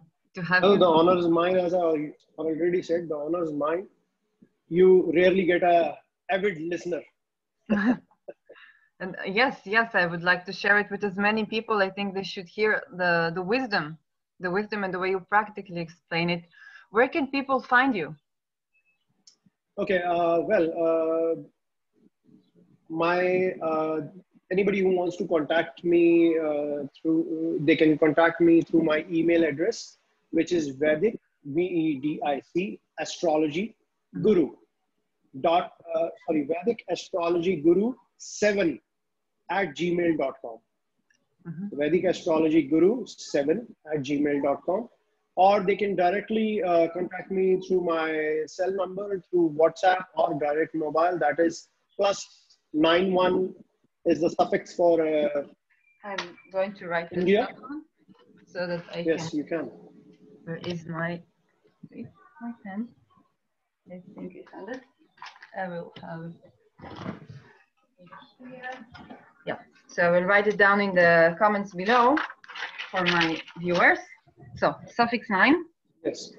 have you. The honor is mine, as I already said. The honor is mine. You rarely get a avid listener. And yes, I would like to share it with as many people. I think they should hear the wisdom and the way you practically explain it. Where can people find you? Okay, anybody who wants to contact me they can contact me through my email address, which is Vedic, VEDIC, Astrology Guru Vedic Astrology Guru 7 at gmail.com. Vedic Astrology Guru 7 at gmail.com. Or they can directly contact me through my cell number, through WhatsApp or direct mobile. That is +91 is the suffix for I'm going to write this India down so that I Yes, you can. Where is my pen? I think I found it. I will have it here. Yeah, so I will write it down in the comments below for my viewers. So suffix 9. Yes.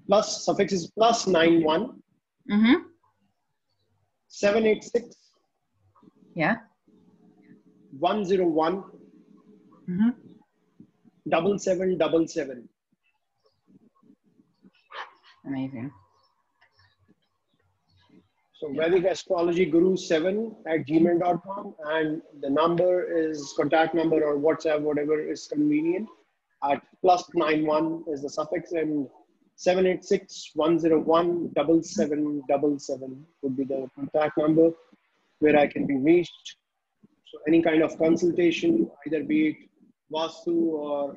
Plus suffix is +91. 786. Yeah. 101. 7777. Amazing. So Vedic Astrology Guru 7 at gmail.com, and the number is contact number or WhatsApp, whatever is convenient, at +91 is the suffix, and 786-101-7777 would be the contact number where I can be reached. So any kind of consultation, either be it Vastu or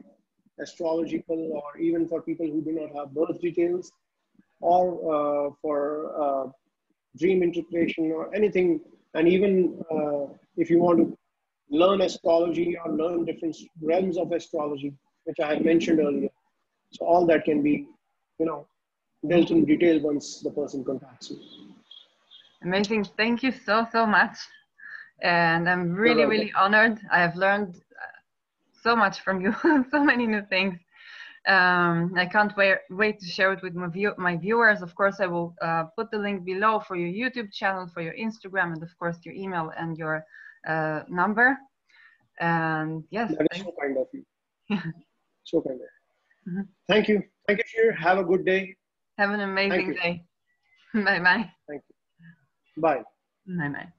astrological, or even for people who do not have birth details, or for dream interpretation or anything. And even if you want to learn astrology or learn different realms of astrology, which I had mentioned earlier. So all that can be, dealt in detail once the person contacts you. Amazing. Thank you so, so much. And I'm really, really honored. I have learned so much from you, so many new things. I can't wait to share it with my viewers. Of course, I will put the link below for your YouTube channel, for your Instagram, and of course your email and your number. And yes, that is so kind of you. So kind of you. Thank you. Thank you, Shir. Have a good day. Have an amazing day. Bye bye. Thank you. Bye. Bye bye.